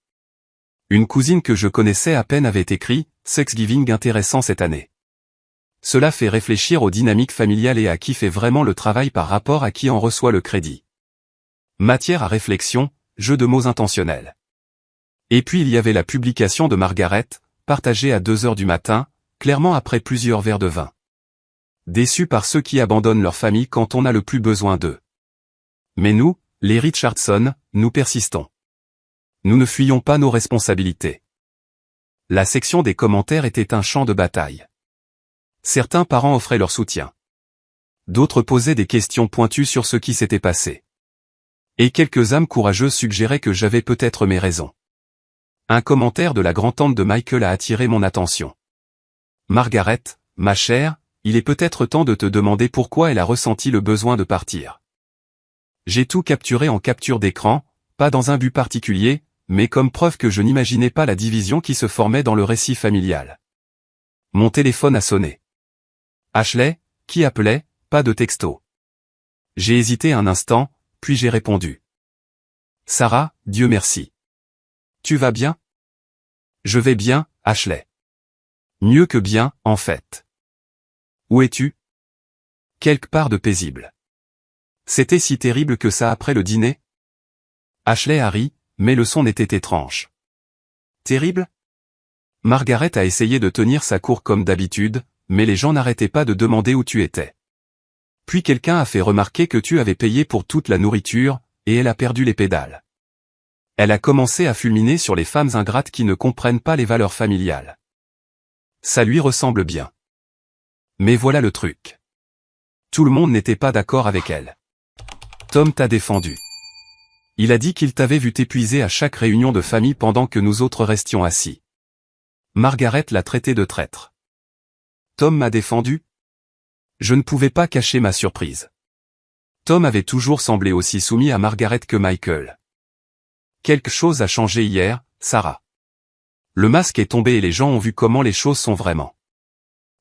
Une cousine que je connaissais à peine avait écrit « Thanksgiving intéressant cette année ». Cela fait réfléchir aux dynamiques familiales et à qui fait vraiment le travail par rapport à qui en reçoit le crédit. Matière à réflexion, jeu de mots intentionnel. Et puis il y avait la publication de Margaret, partagée à 2 heures du matin, clairement après plusieurs verres de vin. Déçu par ceux qui abandonnent leur famille quand on a le plus besoin d'eux. Mais nous, les Richardson, nous persistons. Nous ne fuyons pas nos responsabilités. La section des commentaires était un champ de bataille. Certains parents offraient leur soutien. D'autres posaient des questions pointues sur ce qui s'était passé. Et quelques âmes courageuses suggéraient que j'avais peut-être mes raisons. Un commentaire de la grand-tante de Michael a attiré mon attention. Margaret, ma chère, il est peut-être temps de te demander pourquoi elle a ressenti le besoin de partir. J'ai tout capturé en capture d'écran, pas dans un but particulier, mais comme preuve que je n'imaginais pas la division qui se formait dans le récit familial. Mon téléphone a sonné. Ashley, qui appelait, pas de texto. J'ai hésité un instant, puis j'ai répondu. Sarah, Dieu merci. Tu vas bien? Je vais bien, Ashley. Mieux que bien, en fait. Où es-tu? Quelque part de paisible. C'était si terrible que ça après le dîner? Ashley a ri, mais le son était étrange. Terrible? Margaret a essayé de tenir sa cour comme d'habitude, mais les gens n'arrêtaient pas de demander où tu étais. Puis quelqu'un a fait remarquer que tu avais payé pour toute la nourriture, et elle a perdu les pédales. Elle a commencé à fulminer sur les femmes ingrates qui ne comprennent pas les valeurs familiales. Ça lui ressemble bien. Mais voilà le truc. Tout le monde n'était pas d'accord avec elle. Tom t'a défendu. Il a dit qu'il t'avait vu t'épuiser à chaque réunion de famille pendant que nous autres restions assis. Margaret l'a traité de traître. Tom m'a défendu? Je ne pouvais pas cacher ma surprise. Tom avait toujours semblé aussi soumis à Margaret que Michael. Quelque chose a changé hier, Sarah. Le masque est tombé et les gens ont vu comment les choses sont vraiment.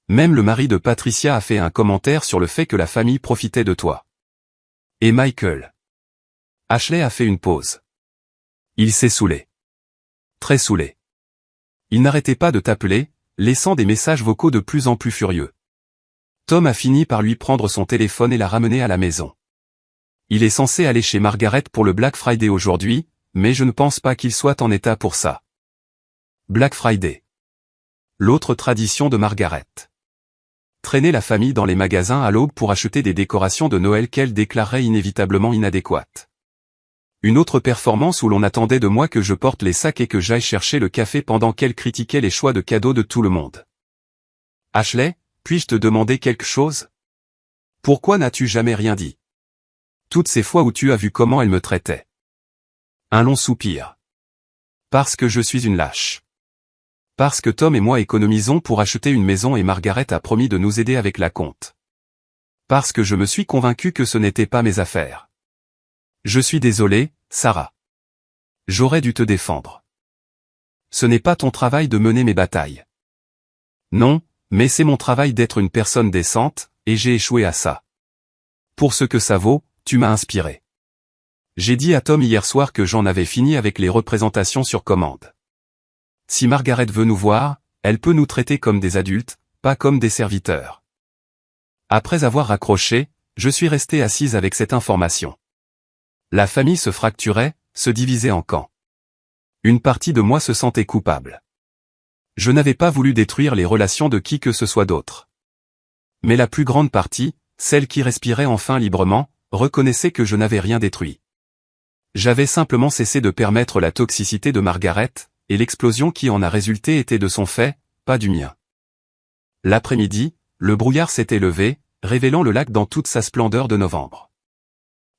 Même le mari de Patricia a fait un commentaire sur le fait que la famille profitait de toi. Et Michael. Ashley a fait une pause. Il s'est saoulé. Très saoulé. Il n'arrêtait pas de t'appeler, laissant des messages vocaux de plus en plus furieux. Tom a fini par lui prendre son téléphone et l'a ramené à la maison. Il est censé aller chez Margaret pour le Black Friday aujourd'hui, mais je ne pense pas qu'il soit en état pour ça. Black Friday. L'autre tradition de Margaret. Traîner la famille dans les magasins à l'aube pour acheter des décorations de Noël qu'elle déclarerait inévitablement inadéquates. Une autre performance où l'on attendait de moi que je porte les sacs et que j'aille chercher le café pendant qu'elle critiquait les choix de cadeaux de tout le monde. Ashley, puis-je te demander quelque chose? Pourquoi n'as-tu jamais rien dit? Toutes ces fois où tu as vu comment elle me traitait. Un long soupir. Parce que je suis une lâche. Parce que Tom et moi économisons pour acheter une maison et Margaret a promis de nous aider avec la compte. Parce que je me suis convaincu que ce n'était pas mes affaires. Je suis désolé, Sarah. J'aurais dû te défendre. Ce n'est pas ton travail de mener mes batailles. Non, mais c'est mon travail d'être une personne décente, et j'ai échoué à ça. Pour ce que ça vaut, tu m'as inspiré. J'ai dit à Tom hier soir que j'en avais fini avec les représentations sur commande. Si Margaret veut nous voir, elle peut nous traiter comme des adultes, pas comme des serviteurs. Après avoir raccroché, je suis resté assise avec cette information. La famille se fracturait, se divisait en camps. Une partie de moi se sentait coupable. Je n'avais pas voulu détruire les relations de qui que ce soit d'autre. Mais la plus grande partie, celle qui respirait enfin librement, reconnaissait que je n'avais rien détruit. J'avais simplement cessé de permettre la toxicité de Margaret, et l'explosion qui en a résulté était de son fait, pas du mien. L'après-midi, le brouillard s'était levé, révélant le lac dans toute sa splendeur de novembre.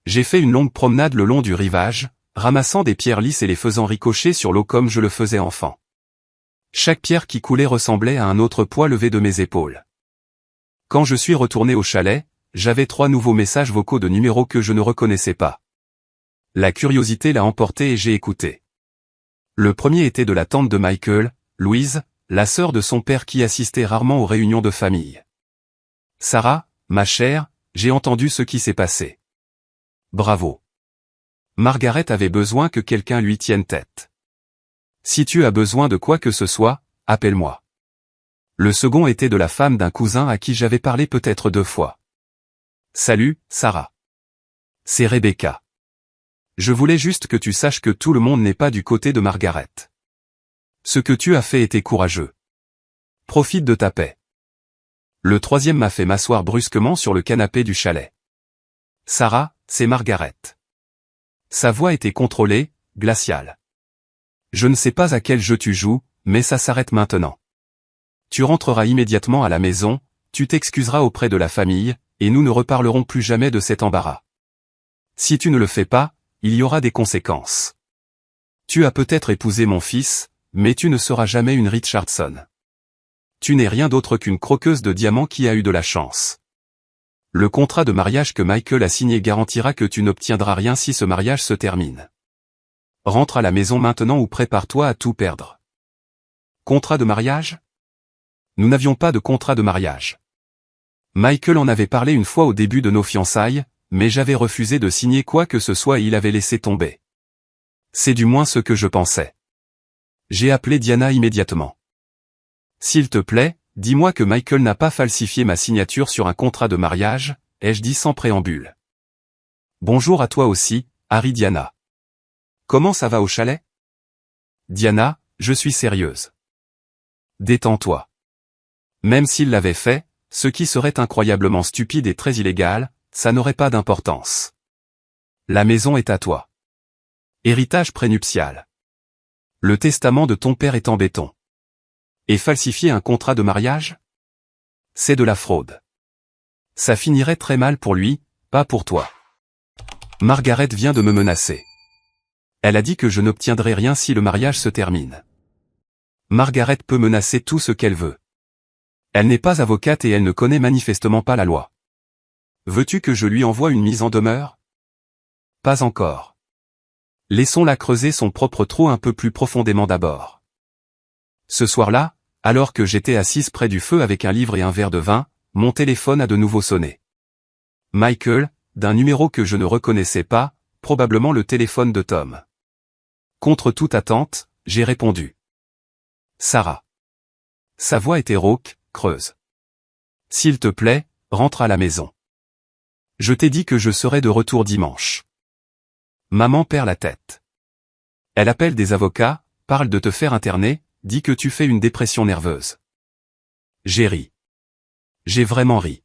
J'ai fait une longue promenade le long du rivage, ramassant des pierres lisses et les faisant ricocher sur l'eau comme je le faisais enfant. Chaque pierre qui coulait ressemblait à un autre poids levé de mes épaules. Quand je suis retourné au chalet, j'avais 3 nouveaux messages vocaux de numéros que je ne reconnaissais pas. La curiosité l'a emporté et j'ai écouté. Le premier était de la tante de Michael, Louise, la sœur de son père qui assistait rarement aux réunions de famille. Sarah, ma chère, j'ai entendu ce qui s'est passé. Bravo. Margaret avait besoin que quelqu'un lui tienne tête. Si tu as besoin de quoi que ce soit, appelle-moi. Le second était de la femme d'un cousin à qui j'avais parlé peut-être 2 fois. Salut, Sarah. C'est Rebecca. Je voulais juste que tu saches que tout le monde n'est pas du côté de Margaret. Ce que tu as fait était courageux. Profite de ta paix. Le troisième m'a fait m'asseoir brusquement sur le canapé du chalet. Sarah, c'est Margaret. Sa voix était contrôlée, glaciale. Je ne sais pas à quel jeu tu joues, mais ça s'arrête maintenant. Tu rentreras immédiatement à la maison, tu t'excuseras auprès de la famille, et nous ne reparlerons plus jamais de cet embarras. Si tu ne le fais pas, il y aura des conséquences. Tu as peut-être épousé mon fils, mais tu ne seras jamais une Richardson. Tu n'es rien d'autre qu'une croqueuse de diamants qui a eu de la chance. Le contrat de mariage que Michael a signé garantira que tu n'obtiendras rien si ce mariage se termine. Rentre à la maison maintenant ou prépare-toi à tout perdre. Contrat de mariage? Nous n'avions pas de contrat de mariage. Michael en avait parlé une fois au début de nos fiançailles, mais j'avais refusé de signer quoi que ce soit et il avait laissé tomber. C'est du moins ce que je pensais. J'ai appelé Diana immédiatement. S'il te plaît, dis-moi que Michael n'a pas falsifié ma signature sur un contrat de mariage, ai-je dit sans préambule. Bonjour à toi aussi, Harry. Diana. Comment ça va au chalet? Diana, je suis sérieuse. Détends-toi. Même s'il l'avait fait, ce qui serait incroyablement stupide et très illégal, ça n'aurait pas d'importance. La maison est à toi. Héritage prénuptial. Le testament de ton père est en béton. Et falsifier un contrat de mariage? C'est de la fraude. Ça finirait très mal pour lui, pas pour toi. Margaret vient de me menacer. Elle a dit que je n'obtiendrai rien si le mariage se termine. Margaret peut menacer tout ce qu'elle veut. Elle n'est pas avocate et elle ne connaît manifestement pas la loi. Veux-tu que je lui envoie une mise en demeure? Pas encore. Laissons-la creuser son propre trou un peu plus profondément d'abord. Ce soir-là, alors que j'étais assise près du feu avec un livre et un verre de vin, mon téléphone a de nouveau sonné. Michael, d'un numéro que je ne reconnaissais pas, probablement le téléphone de Tom. Contre toute attente, j'ai répondu. Sarah. Sa voix était rauque, creuse. S'il te plaît, rentre à la maison. Je t'ai dit que je serais de retour dimanche. Maman perd la tête. Elle appelle des avocats, parle de te faire interner, dit que tu fais une dépression nerveuse. J'ai ri. J'ai vraiment ri.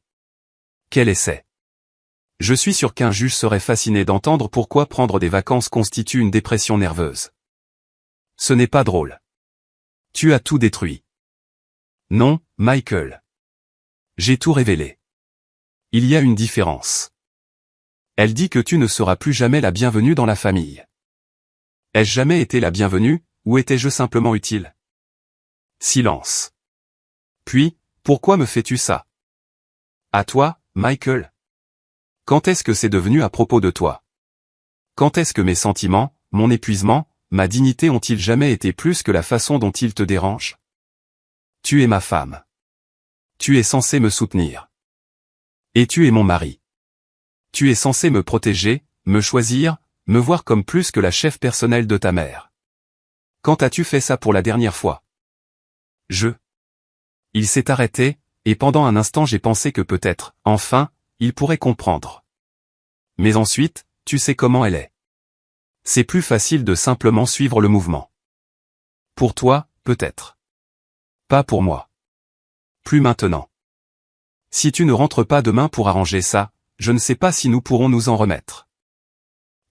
Quel essai. Je suis sûr qu'un juge serait fasciné d'entendre pourquoi prendre des vacances constitue une dépression nerveuse. Ce n'est pas drôle. Tu as tout détruit. Non, Michael. J'ai tout révélé. Il y a une différence. Elle dit que tu ne seras plus jamais la bienvenue dans la famille. Ai-je jamais été la bienvenue, ou étais-je simplement utile? Silence. Puis, pourquoi me fais-tu ça? À toi, Michael? Quand est-ce que c'est devenu à propos de toi? Quand est-ce que mes sentiments, mon épuisement, ma dignité ont-ils jamais été plus que la façon dont ils te dérangent? Tu es ma femme. Tu es censé me soutenir. Et tu es mon mari. Tu es censé me protéger, me choisir, me voir comme plus que la chef personnelle de ta mère. Quand as-tu fait ça pour la dernière fois? Il s'est arrêté, et pendant un instant j'ai pensé que peut-être, enfin, il pourrait comprendre. Mais ensuite, tu sais comment elle est. C'est plus facile de simplement suivre le mouvement. Pour toi, peut-être. Pas pour moi. Plus maintenant. Si tu ne rentres pas demain pour arranger ça, je ne sais pas si nous pourrons nous en remettre.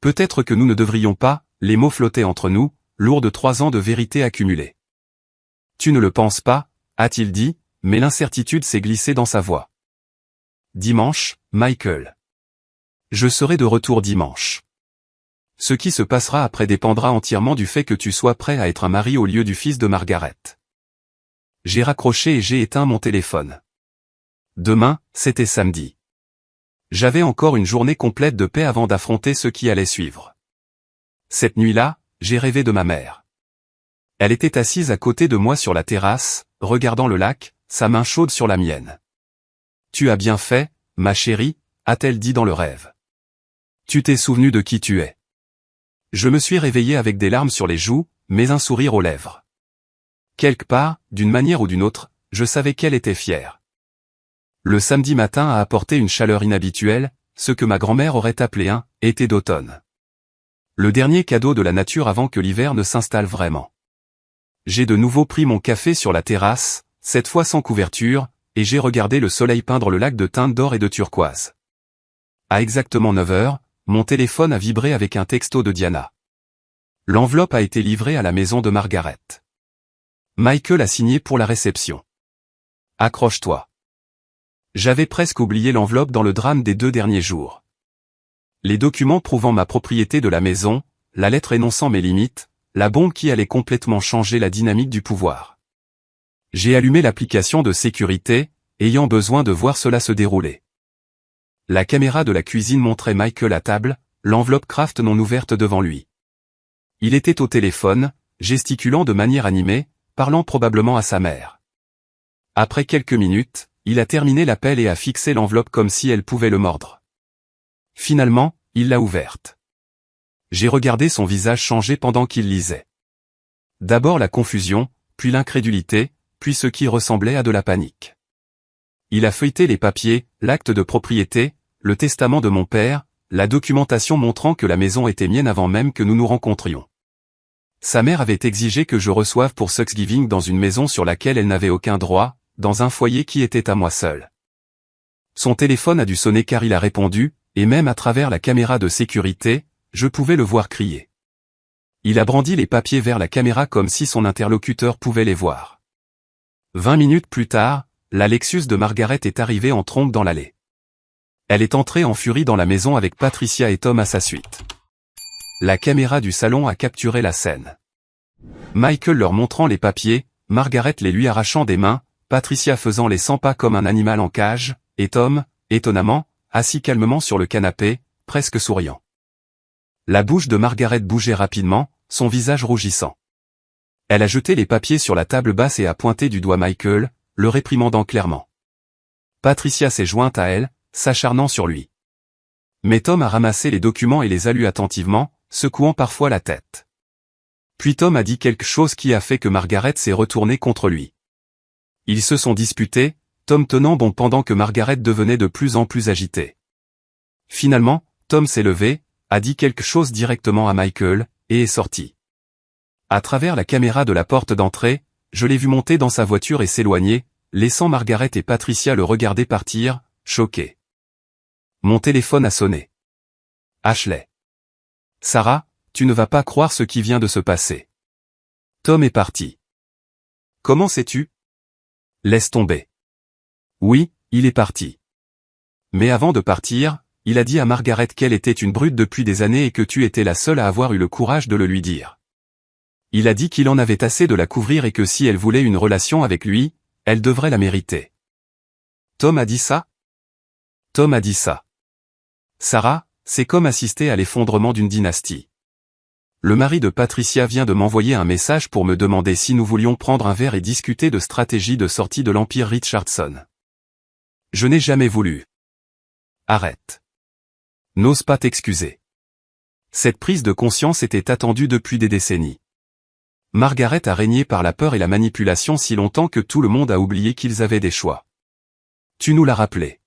Peut-être que nous ne devrions pas, les mots flottaient entre nous, lourds de 3 ans de vérité accumulée. Tu ne le penses pas, a-t-il dit, mais l'incertitude s'est glissée dans sa voix. Dimanche, Michael. Je serai de retour dimanche. Ce qui se passera après dépendra entièrement du fait que tu sois prêt à être un mari au lieu du fils de Margaret. J'ai raccroché et j'ai éteint mon téléphone. Demain, c'était samedi. J'avais encore une journée complète de paix avant d'affronter ce qui allait suivre. Cette nuit-là, j'ai rêvé de ma mère. Elle était assise à côté de moi sur la terrasse, regardant le lac, sa main chaude sur la mienne. Tu as bien fait, ma chérie, a-t-elle dit dans le rêve. Tu t'es souvenu de qui tu es. Je me suis réveillé avec des larmes sur les joues, mais un sourire aux lèvres. Quelque part, d'une manière ou d'une autre, je savais qu'elle était fière. Le samedi matin a apporté une chaleur inhabituelle, ce que ma grand-mère aurait appelé un « été d'automne ». Le dernier cadeau de la nature avant que l'hiver ne s'installe vraiment. J'ai de nouveau pris mon café sur la terrasse, cette fois sans couverture, et j'ai regardé le soleil peindre le lac de teintes d'or et de turquoise. À exactement 9 heures, mon téléphone a vibré avec un texto de Diana. L'enveloppe a été livrée à la maison de Margaret. Michael a signé pour la réception. Accroche-toi. J'avais presque oublié l'enveloppe dans le drame des 2 derniers jours. Les documents prouvant ma propriété de la maison, la lettre énonçant mes limites, la bombe qui allait complètement changer la dynamique du pouvoir. J'ai allumé l'application de sécurité, ayant besoin de voir cela se dérouler. La caméra de la cuisine montrait Michael à table, l'enveloppe Kraft non ouverte devant lui. Il était au téléphone, gesticulant de manière animée, parlant probablement à sa mère. Après quelques minutes, il a terminé l'appel et a fixé l'enveloppe comme si elle pouvait le mordre. Finalement, il l'a ouverte. J'ai regardé son visage changer pendant qu'il lisait. D'abord la confusion, puis l'incrédulité, puis ce qui ressemblait à de la panique. Il a feuilleté les papiers, l'acte de propriété, le testament de mon père, la documentation montrant que la maison était mienne avant même que nous nous rencontrions. Sa mère avait exigé que je reçoive pour Thanksgiving dans une maison sur laquelle elle n'avait aucun droit, dans un foyer qui était à moi seul. Son téléphone a dû sonner car il a répondu, et même à travers la caméra de sécurité, je pouvais le voir crier. Il a brandi les papiers vers la caméra comme si son interlocuteur pouvait les voir. 20 minutes plus tard, la Lexus de Margaret est arrivée en trombe dans l'allée. Elle est entrée en furie dans la maison avec Patricia et Tom à sa suite. La caméra du salon a capturé la scène. Michael leur montrant les papiers, Margaret les lui arrachant des mains, Patricia faisant les 100 pas comme un animal en cage, et Tom, étonnamment, assis calmement sur le canapé, presque souriant. La bouche de Margaret bougeait rapidement, son visage rougissant. Elle a jeté les papiers sur la table basse et a pointé du doigt Michael, le réprimandant clairement. Patricia s'est jointe à elle, s'acharnant sur lui. Mais Tom a ramassé les documents et les a lus attentivement, secouant parfois la tête. Puis Tom a dit quelque chose qui a fait que Margaret s'est retournée contre lui. Ils se sont disputés, Tom tenant bon pendant que Margaret devenait de plus en plus agitée. Finalement, Tom s'est levé, a dit quelque chose directement à Michael, et est sorti. À travers la caméra de la porte d'entrée, je l'ai vu monter dans sa voiture et s'éloigner, laissant Margaret et Patricia le regarder partir, choqués. Mon téléphone a sonné. Ashley. Sarah, tu ne vas pas croire ce qui vient de se passer. Tom est parti. Comment sais-tu? Laisse tomber. Oui, il est parti. Mais avant de partir, il a dit à Margaret qu'elle était une brute depuis des années et que tu étais la seule à avoir eu le courage de le lui dire. Il a dit qu'il en avait assez de la couvrir et que si elle voulait une relation avec lui, elle devrait la mériter. Tom a dit ça? Tom a dit ça. Sarah, c'est comme assister à l'effondrement d'une dynastie. Le mari de Patricia vient de m'envoyer un message pour me demander si nous voulions prendre un verre et discuter de stratégie de sortie de l'Empire Richardson. Je n'ai jamais voulu. Arrête. N'ose pas t'excuser. Cette prise de conscience était attendue depuis des décennies. Margaret a régné par la peur et la manipulation si longtemps que tout le monde a oublié qu'ils avaient des choix. Tu nous l'as rappelé.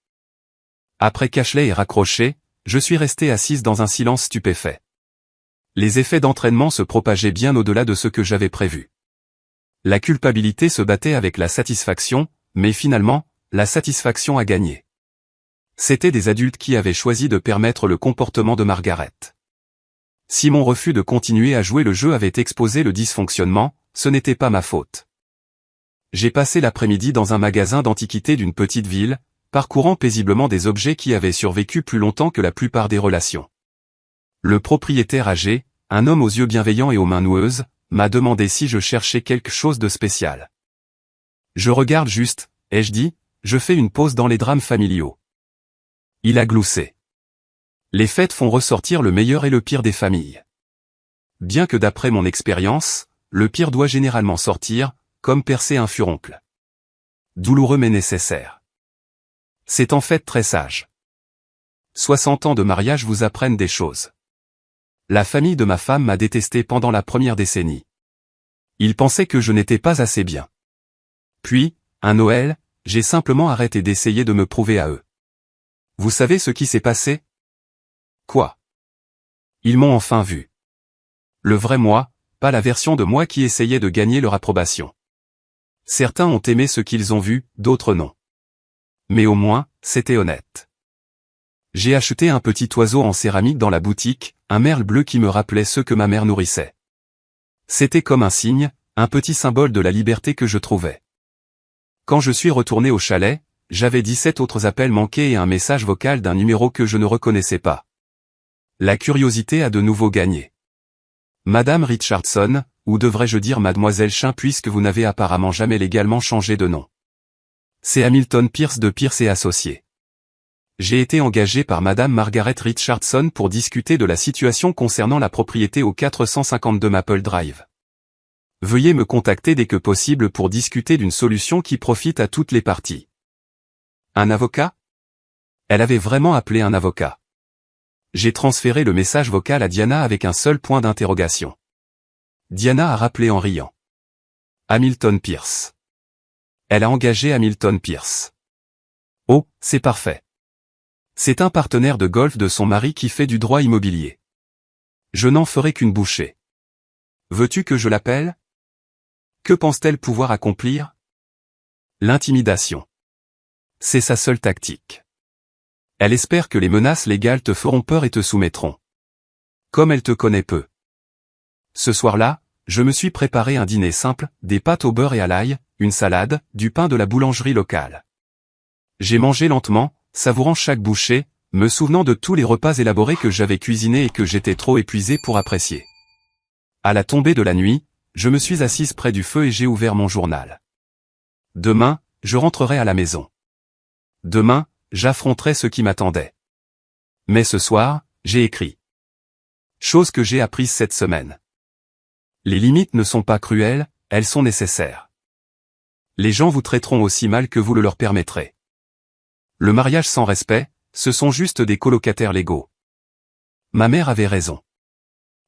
Après qu'Ashley ait raccroché, je suis restée assise dans un silence stupéfait. Les effets d'entraînement se propageaient bien au-delà de ce que j'avais prévu. La culpabilité se battait avec la satisfaction, mais finalement, la satisfaction a gagné. C'étaient des adultes qui avaient choisi de permettre le comportement de Margaret. Si mon refus de continuer à jouer le jeu avait exposé le dysfonctionnement, ce n'était pas ma faute. J'ai passé l'après-midi dans un magasin d'antiquités d'une petite ville, parcourant paisiblement des objets qui avaient survécu plus longtemps que la plupart des relations. Le propriétaire âgé, un homme aux yeux bienveillants et aux mains noueuses, m'a demandé si je cherchais quelque chose de spécial. Je regarde juste, ai-je dit, je fais une pause dans les drames familiaux. Il a gloussé. Les fêtes font ressortir le meilleur et le pire des familles. Bien que d'après mon expérience, le pire doit généralement sortir, comme percer un furoncle. Douloureux mais nécessaire. C'est en fait très sage. 60 ans de mariage vous apprennent des choses. La famille de ma femme m'a détesté pendant la première décennie. Ils pensaient que je n'étais pas assez bien. Puis, un Noël, j'ai simplement arrêté d'essayer de me prouver à eux. Vous savez ce qui s'est passé? Quoi? Ils m'ont enfin vu. Le vrai moi, pas la version de moi qui essayait de gagner leur approbation. Certains ont aimé ce qu'ils ont vu, d'autres non. Mais au moins, c'était honnête. J'ai acheté un petit oiseau en céramique dans la boutique, un merle bleu qui me rappelait ceux que ma mère nourrissait. C'était comme un signe, un petit symbole de la liberté que je trouvais. Quand je suis retourné au chalet, j'avais 17 autres appels manqués et un message vocal d'un numéro que je ne reconnaissais pas. La curiosité a de nouveau gagné. Madame Richardson, ou devrais-je dire Mademoiselle Chin puisque vous n'avez apparemment jamais légalement changé de nom. C'est Hamilton Pierce de Pierce et Associés. J'ai été engagé par Madame Margaret Richardson pour discuter de la situation concernant la propriété au 452 Maple Drive. Veuillez me contacter dès que possible pour discuter d'une solution qui profite à toutes les parties. Un avocat? Elle avait vraiment appelé un avocat. J'ai transféré le message vocal à Diana avec un seul point d'interrogation. Diana a rappelé en riant. Hamilton Pierce. Elle a engagé Hamilton Pierce. Oh, c'est parfait. C'est un partenaire de golf de son mari qui fait du droit immobilier. Je n'en ferai qu'une bouchée. Veux-tu que je l'appelle? Que pense-t-elle pouvoir accomplir? L'intimidation. C'est sa seule tactique. Elle espère que les menaces légales te feront peur et te soumettront. Comme elle te connaît peu. Ce soir-là, je me suis préparé un dîner simple, des pâtes au beurre et à l'ail, une salade, du pain de la boulangerie locale. J'ai mangé lentement, savourant chaque bouchée, me souvenant de tous les repas élaborés que j'avais cuisinés et que j'étais trop épuisé pour apprécier. À la tombée de la nuit, je me suis assise près du feu et j'ai ouvert mon journal. Demain, je rentrerai à la maison. Demain, j'affronterai ce qui m'attendait. Mais ce soir, j'ai écrit. Chose que j'ai apprise cette semaine. Les limites ne sont pas cruelles, elles sont nécessaires. Les gens vous traiteront aussi mal que vous le leur permettrez. Le mariage sans respect, ce sont juste des colocataires légaux. Ma mère avait raison.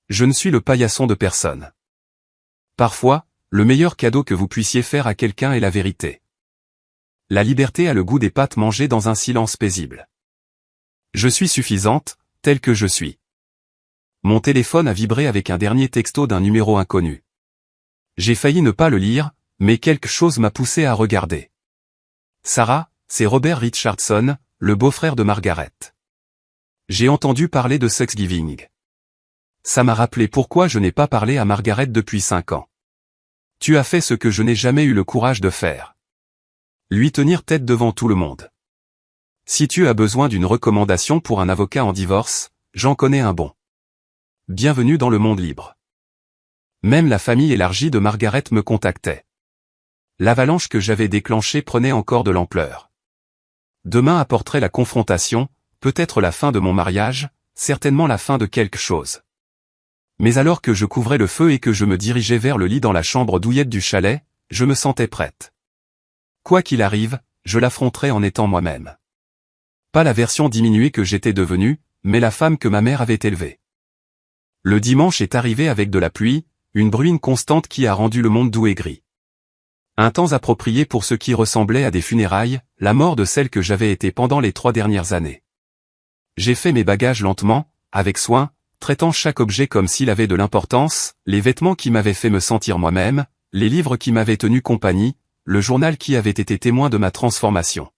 Je ne suis le paillasson de personne. Parfois, le meilleur cadeau que vous puissiez faire à quelqu'un est la vérité. La liberté a le goût des pâtes mangées dans un silence paisible. Je suis suffisante, telle que je suis. Mon téléphone a vibré avec un dernier texto d'un numéro inconnu. J'ai failli ne pas le lire, mais quelque chose m'a poussé à regarder. Sarah, c'est Robert Richardson, le beau-frère de Margaret. J'ai entendu parler de Thanksgiving. Ça m'a rappelé pourquoi je n'ai pas parlé à Margaret depuis 5 ans. Tu as fait ce que je n'ai jamais eu le courage de faire. Lui tenir tête devant tout le monde. Si tu as besoin d'une recommandation pour un avocat en divorce, j'en connais un bon. Bienvenue dans le monde libre. Même la famille élargie de Margaret me contactait. L'avalanche que j'avais déclenchée prenait encore de l'ampleur. Demain apporterait la confrontation, peut-être la fin de mon mariage, certainement la fin de quelque chose. Mais alors que je couvrais le feu et que je me dirigeais vers le lit dans la chambre douillette du chalet, je me sentais prête. Quoi qu'il arrive, je l'affronterais en étant moi-même. Pas la version diminuée que j'étais devenue, mais la femme que ma mère avait élevée. Le dimanche est arrivé avec de la pluie, une bruine constante qui a rendu le monde doux et gris. Un temps approprié pour ce qui ressemblait à des funérailles, la mort de celle que j'avais été pendant les 3 dernières années. J'ai fait mes bagages lentement, avec soin, traitant chaque objet comme s'il avait de l'importance, les vêtements qui m'avaient fait me sentir moi-même, les livres qui m'avaient tenu compagnie, le journal qui avait été témoin de ma transformation.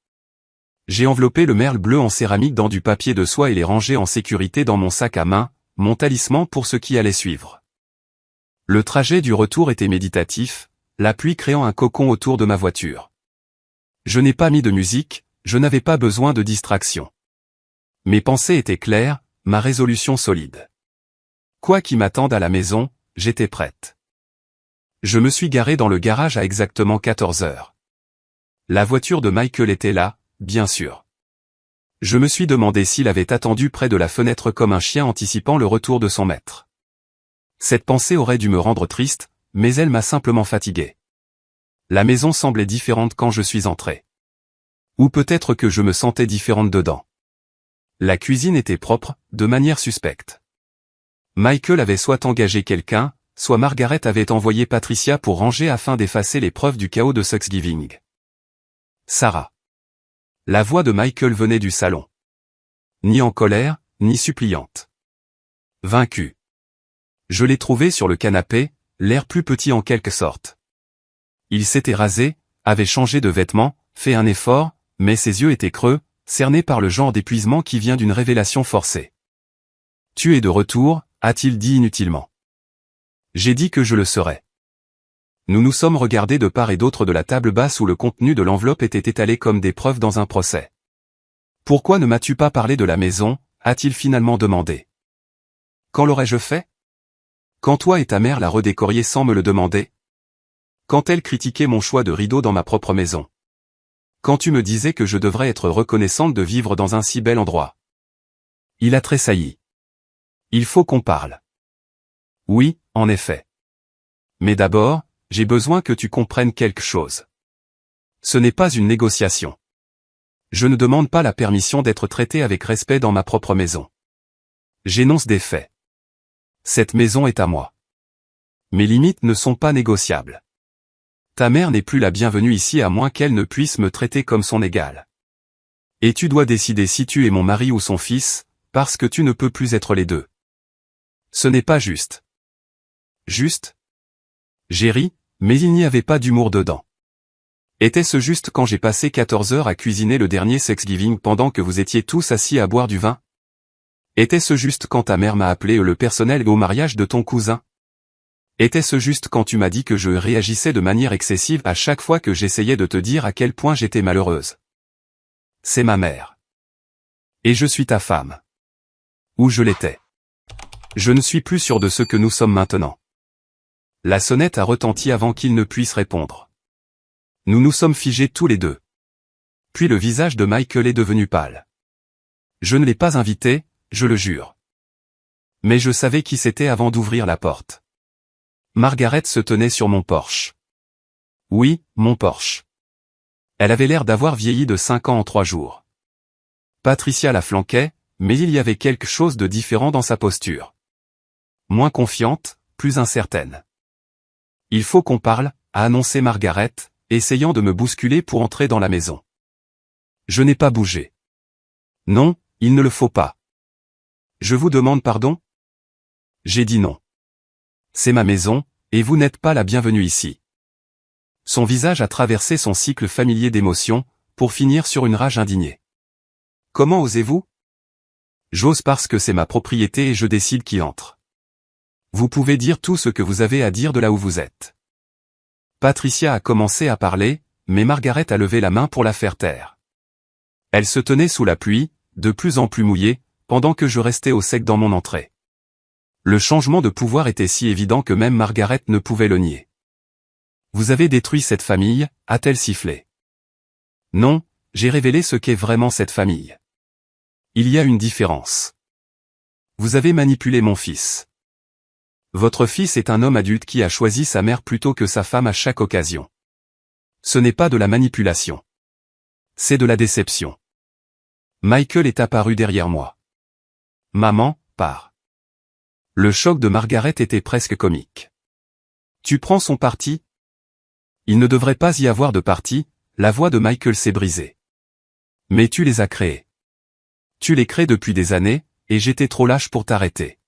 J'ai enveloppé le merle bleu en céramique dans du papier de soie et les rangé en sécurité dans mon sac à main, mon talisman pour ce qui allait suivre. Le trajet du retour était méditatif, la pluie créant un cocon autour de ma voiture. Je n'ai pas mis de musique, je n'avais pas besoin de distraction. Mes pensées étaient claires, ma résolution solide. Quoi qu'il m'attende à la maison, j'étais prête. Je me suis garé dans le garage à exactement 14 heures. La voiture de Michael était là, bien sûr. Je me suis demandé s'il avait attendu près de la fenêtre comme un chien anticipant le retour de son maître. Cette pensée aurait dû me rendre triste, mais elle m'a simplement fatigué. La maison semblait différente quand je suis entré. Ou peut-être que je me sentais différente dedans. La cuisine était propre, de manière suspecte. Michael avait soit engagé quelqu'un, soit Margaret avait envoyé Patricia pour ranger afin d'effacer les preuves du chaos de Thanksgiving. Sarah. La voix de Michael venait du salon. Ni en colère, ni suppliante. Vaincu. Je l'ai trouvé sur le canapé, l'air plus petit en quelque sorte. Il s'était rasé, avait changé de vêtements, fait un effort, mais ses yeux étaient creux, cernés par le genre d'épuisement qui vient d'une révélation forcée. « Tu es de retour », a-t-il dit inutilement. J'ai dit que je le serais. Nous nous sommes regardés de part et d'autre de la table basse où le contenu de l'enveloppe était étalé comme des preuves dans un procès. « Pourquoi ne m'as-tu pas parlé de la maison ?» a-t-il finalement demandé. « Quand l'aurais-je fait ? Quand toi et ta mère la redécoriez sans me le demander ? Quand elle critiquait mon choix de rideau dans ma propre maison ? Quand tu me disais que je devrais être reconnaissante de vivre dans un si bel endroit ? » Il a tressailli. « Il faut qu'on parle. » « Oui, en effet. Mais d'abord, j'ai besoin que tu comprennes quelque chose. Ce n'est pas une négociation. Je ne demande pas la permission d'être traité avec respect dans ma propre maison. J'énonce des faits. Cette maison est à moi. Mes limites ne sont pas négociables. Ta mère n'est plus la bienvenue ici à moins qu'elle ne puisse me traiter comme son égale. Et tu dois décider si tu es mon mari ou son fils, parce que tu ne peux plus être les deux. Ce n'est pas juste. Juste ? J'ai ri, mais il n'y avait pas d'humour dedans. Était-ce juste quand j'ai passé 14 heures à cuisiner le dernier Thanksgiving pendant que vous étiez tous assis à boire du vin ? Était-ce juste quand ta mère m'a appelé le personnel au mariage de ton cousin ? Était-ce juste quand tu m'as dit que je réagissais de manière excessive à chaque fois que j'essayais de te dire à quel point j'étais malheureuse? C'est ma mère. Et je suis ta femme. Ou je l'étais. Je ne suis plus sûr de ce que nous sommes maintenant. La sonnette a retenti avant qu'il ne puisse répondre. Nous nous sommes figés tous les deux. Puis le visage de Michael est devenu pâle. Je ne l'ai pas invité, je le jure. Mais je savais qui c'était avant d'ouvrir la porte. Margaret se tenait sur mon porche. Oui, mon porche. Elle avait l'air d'avoir vieilli de 5 ans en 3 jours. Patricia la flanquait, mais il y avait quelque chose de différent dans sa posture. Moins confiante, plus incertaine. Il faut qu'on parle, a annoncé Margaret, essayant de me bousculer pour entrer dans la maison. Je n'ai pas bougé. Non, il ne le faut pas. Je vous demande pardon? J'ai dit non. C'est ma maison, et vous n'êtes pas la bienvenue ici. Son visage a traversé son cycle familier d'émotions, pour finir sur une rage indignée. Comment osez-vous? J'ose parce que c'est ma propriété et je décide qui entre. Vous pouvez dire tout ce que vous avez à dire de là où vous êtes. Patricia a commencé à parler, mais Margaret a levé la main pour la faire taire. Elle se tenait sous la pluie, de plus en plus mouillée, pendant que je restais au sec dans mon entrée. Le changement de pouvoir était si évident que même Margaret ne pouvait le nier. Vous avez détruit cette famille, a-t-elle sifflé. Non, j'ai révélé ce qu'est vraiment cette famille. Il y a une différence. Vous avez manipulé mon fils. Votre fils est un homme adulte qui a choisi sa mère plutôt que sa femme à chaque occasion. Ce n'est pas de la manipulation. C'est de la déception. Michael est apparu derrière moi. Maman, pars. Le choc de Margaret était presque comique. Tu prends son parti? Il ne devrait pas y avoir de parti, la voix de Michael s'est brisée. Mais tu les as créés. Tu les crées depuis des années, et j'étais trop lâche pour t'arrêter.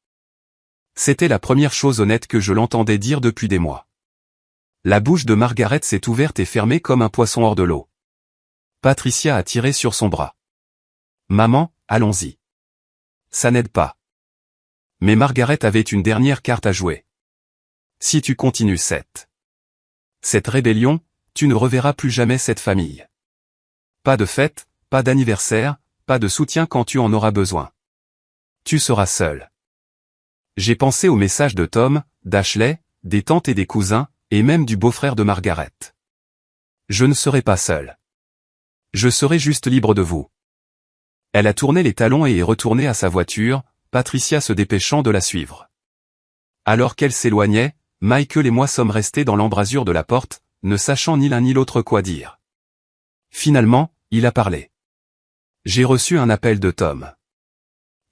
C'était la première chose honnête que je l'entendais dire depuis des mois. La bouche de Margaret s'est ouverte et fermée comme un poisson hors de l'eau. Patricia a tiré sur son bras. Maman, allons-y. Ça n'aide pas. Mais Margaret avait une dernière carte à jouer. Si tu continues cette rébellion, tu ne reverras plus jamais cette famille. Pas de fête, pas d'anniversaire, pas de soutien quand tu en auras besoin. Tu seras seul. J'ai pensé au message de Tom, d'Ashley, des tantes et des cousins, et même du beau-frère de Margaret. Je ne serai pas seul. Je serai juste libre de vous. Elle a tourné les talons et est retournée à sa voiture, Patricia se dépêchant de la suivre. Alors qu'elle s'éloignait, Michael et moi sommes restés dans l'embrasure de la porte, ne sachant ni l'un ni l'autre quoi dire. Finalement, il a parlé. J'ai reçu un appel de Tom.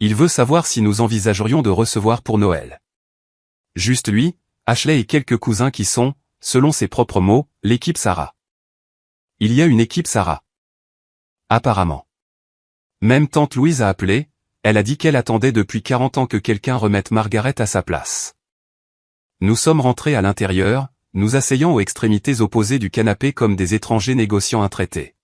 Il veut savoir si nous envisagerions de recevoir pour Noël. Juste lui, Ashley et quelques cousins qui sont, selon ses propres mots, l'équipe Sarah. Il y a une équipe Sarah. Apparemment. Même tante Louise a appelé, elle a dit qu'elle attendait depuis 40 ans que quelqu'un remette Margaret à sa place. Nous sommes rentrés à l'intérieur, nous asseyant aux extrémités opposées du canapé comme des étrangers négociant un traité.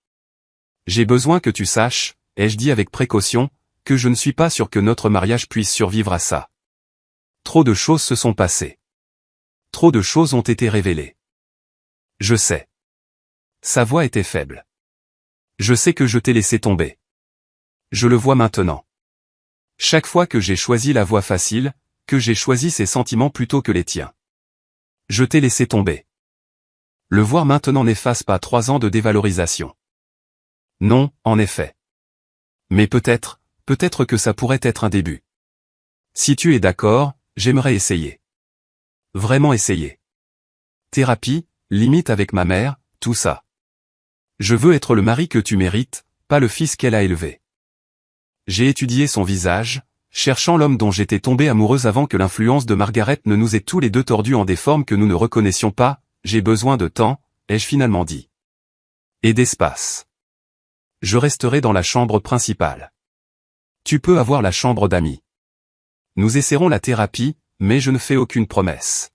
J'ai besoin que tu saches, ai-je dit avec précaution, que je ne suis pas sûr que notre mariage puisse survivre à ça. Trop de choses se sont passées. Trop de choses ont été révélées. Je sais. Sa voix était faible. Je sais que je t'ai laissé tomber. Je le vois maintenant. Chaque fois que j'ai choisi la voie facile, que j'ai choisi ses sentiments plutôt que les tiens. Je t'ai laissé tomber. Le voir maintenant n'efface pas 3 ans de dévalorisation. Non, en effet. Mais peut-être que ça pourrait être un début. Si tu es d'accord, j'aimerais essayer. Vraiment essayer. Thérapie, limite avec ma mère, tout ça. Je veux être le mari que tu mérites, pas le fils qu'elle a élevé. J'ai étudié son visage, cherchant l'homme dont j'étais tombé amoureuse avant que l'influence de Margaret ne nous ait tous les deux tordus en des formes que nous ne reconnaissions pas. J'ai besoin de temps, ai-je finalement dit. Et d'espace. Je resterai dans la chambre principale. Tu peux avoir la chambre d'amis. Nous essaierons la thérapie, mais je ne fais aucune promesse.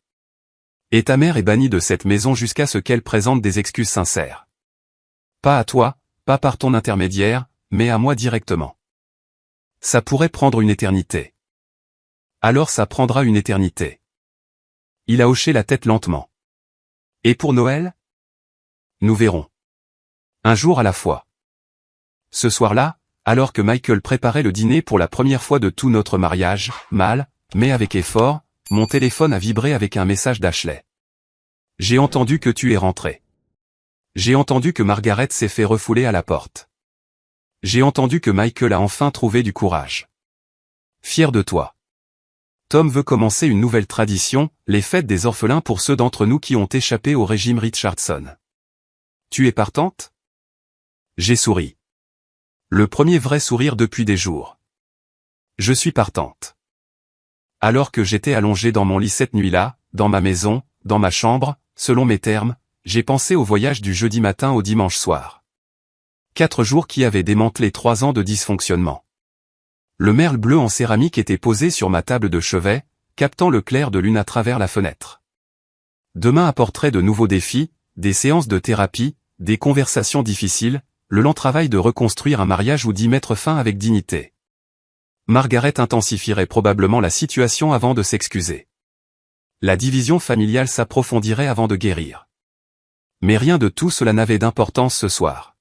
Et ta mère est bannie de cette maison jusqu'à ce qu'elle présente des excuses sincères. Pas à toi, pas par ton intermédiaire, mais à moi directement. Ça pourrait prendre une éternité. Alors ça prendra une éternité. Il a hoché la tête lentement. Et pour Noël? Nous verrons. Un jour à la fois. Ce soir-là, alors que Michael préparait le dîner pour la première fois de tout notre mariage, mal, mais avec effort, mon téléphone a vibré avec un message d'Ashley. J'ai entendu que tu es rentré. J'ai entendu que Margaret s'est fait refouler à la porte. J'ai entendu que Michael a enfin trouvé du courage. Fier de toi. Tom veut commencer une nouvelle tradition, les fêtes des orphelins pour ceux d'entre nous qui ont échappé au régime Richardson. Tu es partante? J'ai souri. Le premier vrai sourire depuis des jours. Je suis partante. Alors que j'étais allongé dans mon lit cette nuit-là, dans ma maison, dans ma chambre, selon mes termes, j'ai pensé au voyage du jeudi matin au dimanche soir. 4 jours qui avaient démantelé 3 ans de dysfonctionnement. Le merle bleu en céramique était posé sur ma table de chevet, captant le clair de lune à travers la fenêtre. Demain apporterait de nouveaux défis, des séances de thérapie, des conversations difficiles, le lent travail de reconstruire un mariage ou d'y mettre fin avec dignité. Margaret intensifierait probablement la situation avant de s'excuser. La division familiale s'approfondirait avant de guérir. Mais rien de tout cela n'avait d'importance ce soir.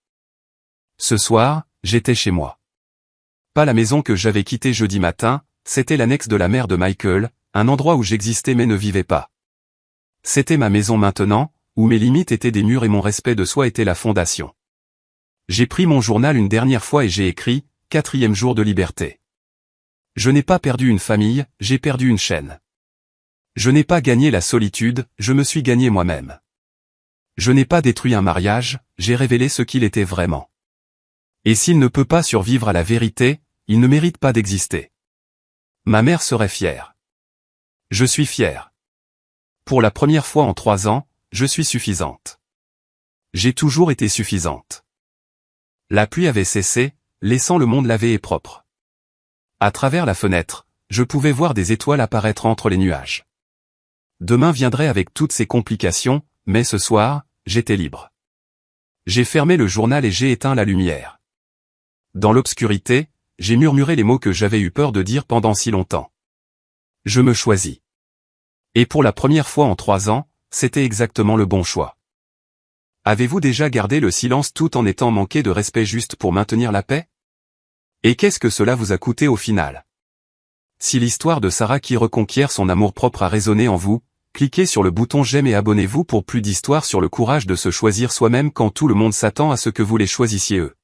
Ce soir, j'étais chez moi. Pas la maison que j'avais quittée jeudi matin, c'était l'annexe de la mère de Michael, un endroit où j'existais mais ne vivais pas. C'était ma maison maintenant, où mes limites étaient des murs et mon respect de soi était la fondation. J'ai pris mon journal une dernière fois et j'ai écrit « 4e jour de liberté ». Je n'ai pas perdu une famille, j'ai perdu une chaîne. Je n'ai pas gagné la solitude, je me suis gagné moi-même. Je n'ai pas détruit un mariage, j'ai révélé ce qu'il était vraiment. Et s'il ne peut pas survivre à la vérité, il ne mérite pas d'exister. Ma mère serait fière. Je suis fier. Pour la première fois en 3 ans, je suis suffisante. J'ai toujours été suffisante. La pluie avait cessé, laissant le monde lavé et propre. À travers la fenêtre, je pouvais voir des étoiles apparaître entre les nuages. Demain viendrait avec toutes ses complications, mais ce soir, j'étais libre. J'ai fermé le journal et j'ai éteint la lumière. Dans l'obscurité, j'ai murmuré les mots que j'avais eu peur de dire pendant si longtemps. Je me choisis. Et pour la première fois en 3 ans, c'était exactement le bon choix. Avez-vous déjà gardé le silence tout en étant manqué de respect juste pour maintenir la paix? Et qu'est-ce que cela vous a coûté au final? Si l'histoire de Sarah qui reconquiert son amour-propre a résonné en vous, cliquez sur le bouton j'aime et abonnez-vous pour plus d'histoires sur le courage de se choisir soi-même quand tout le monde s'attend à ce que vous les choisissiez eux.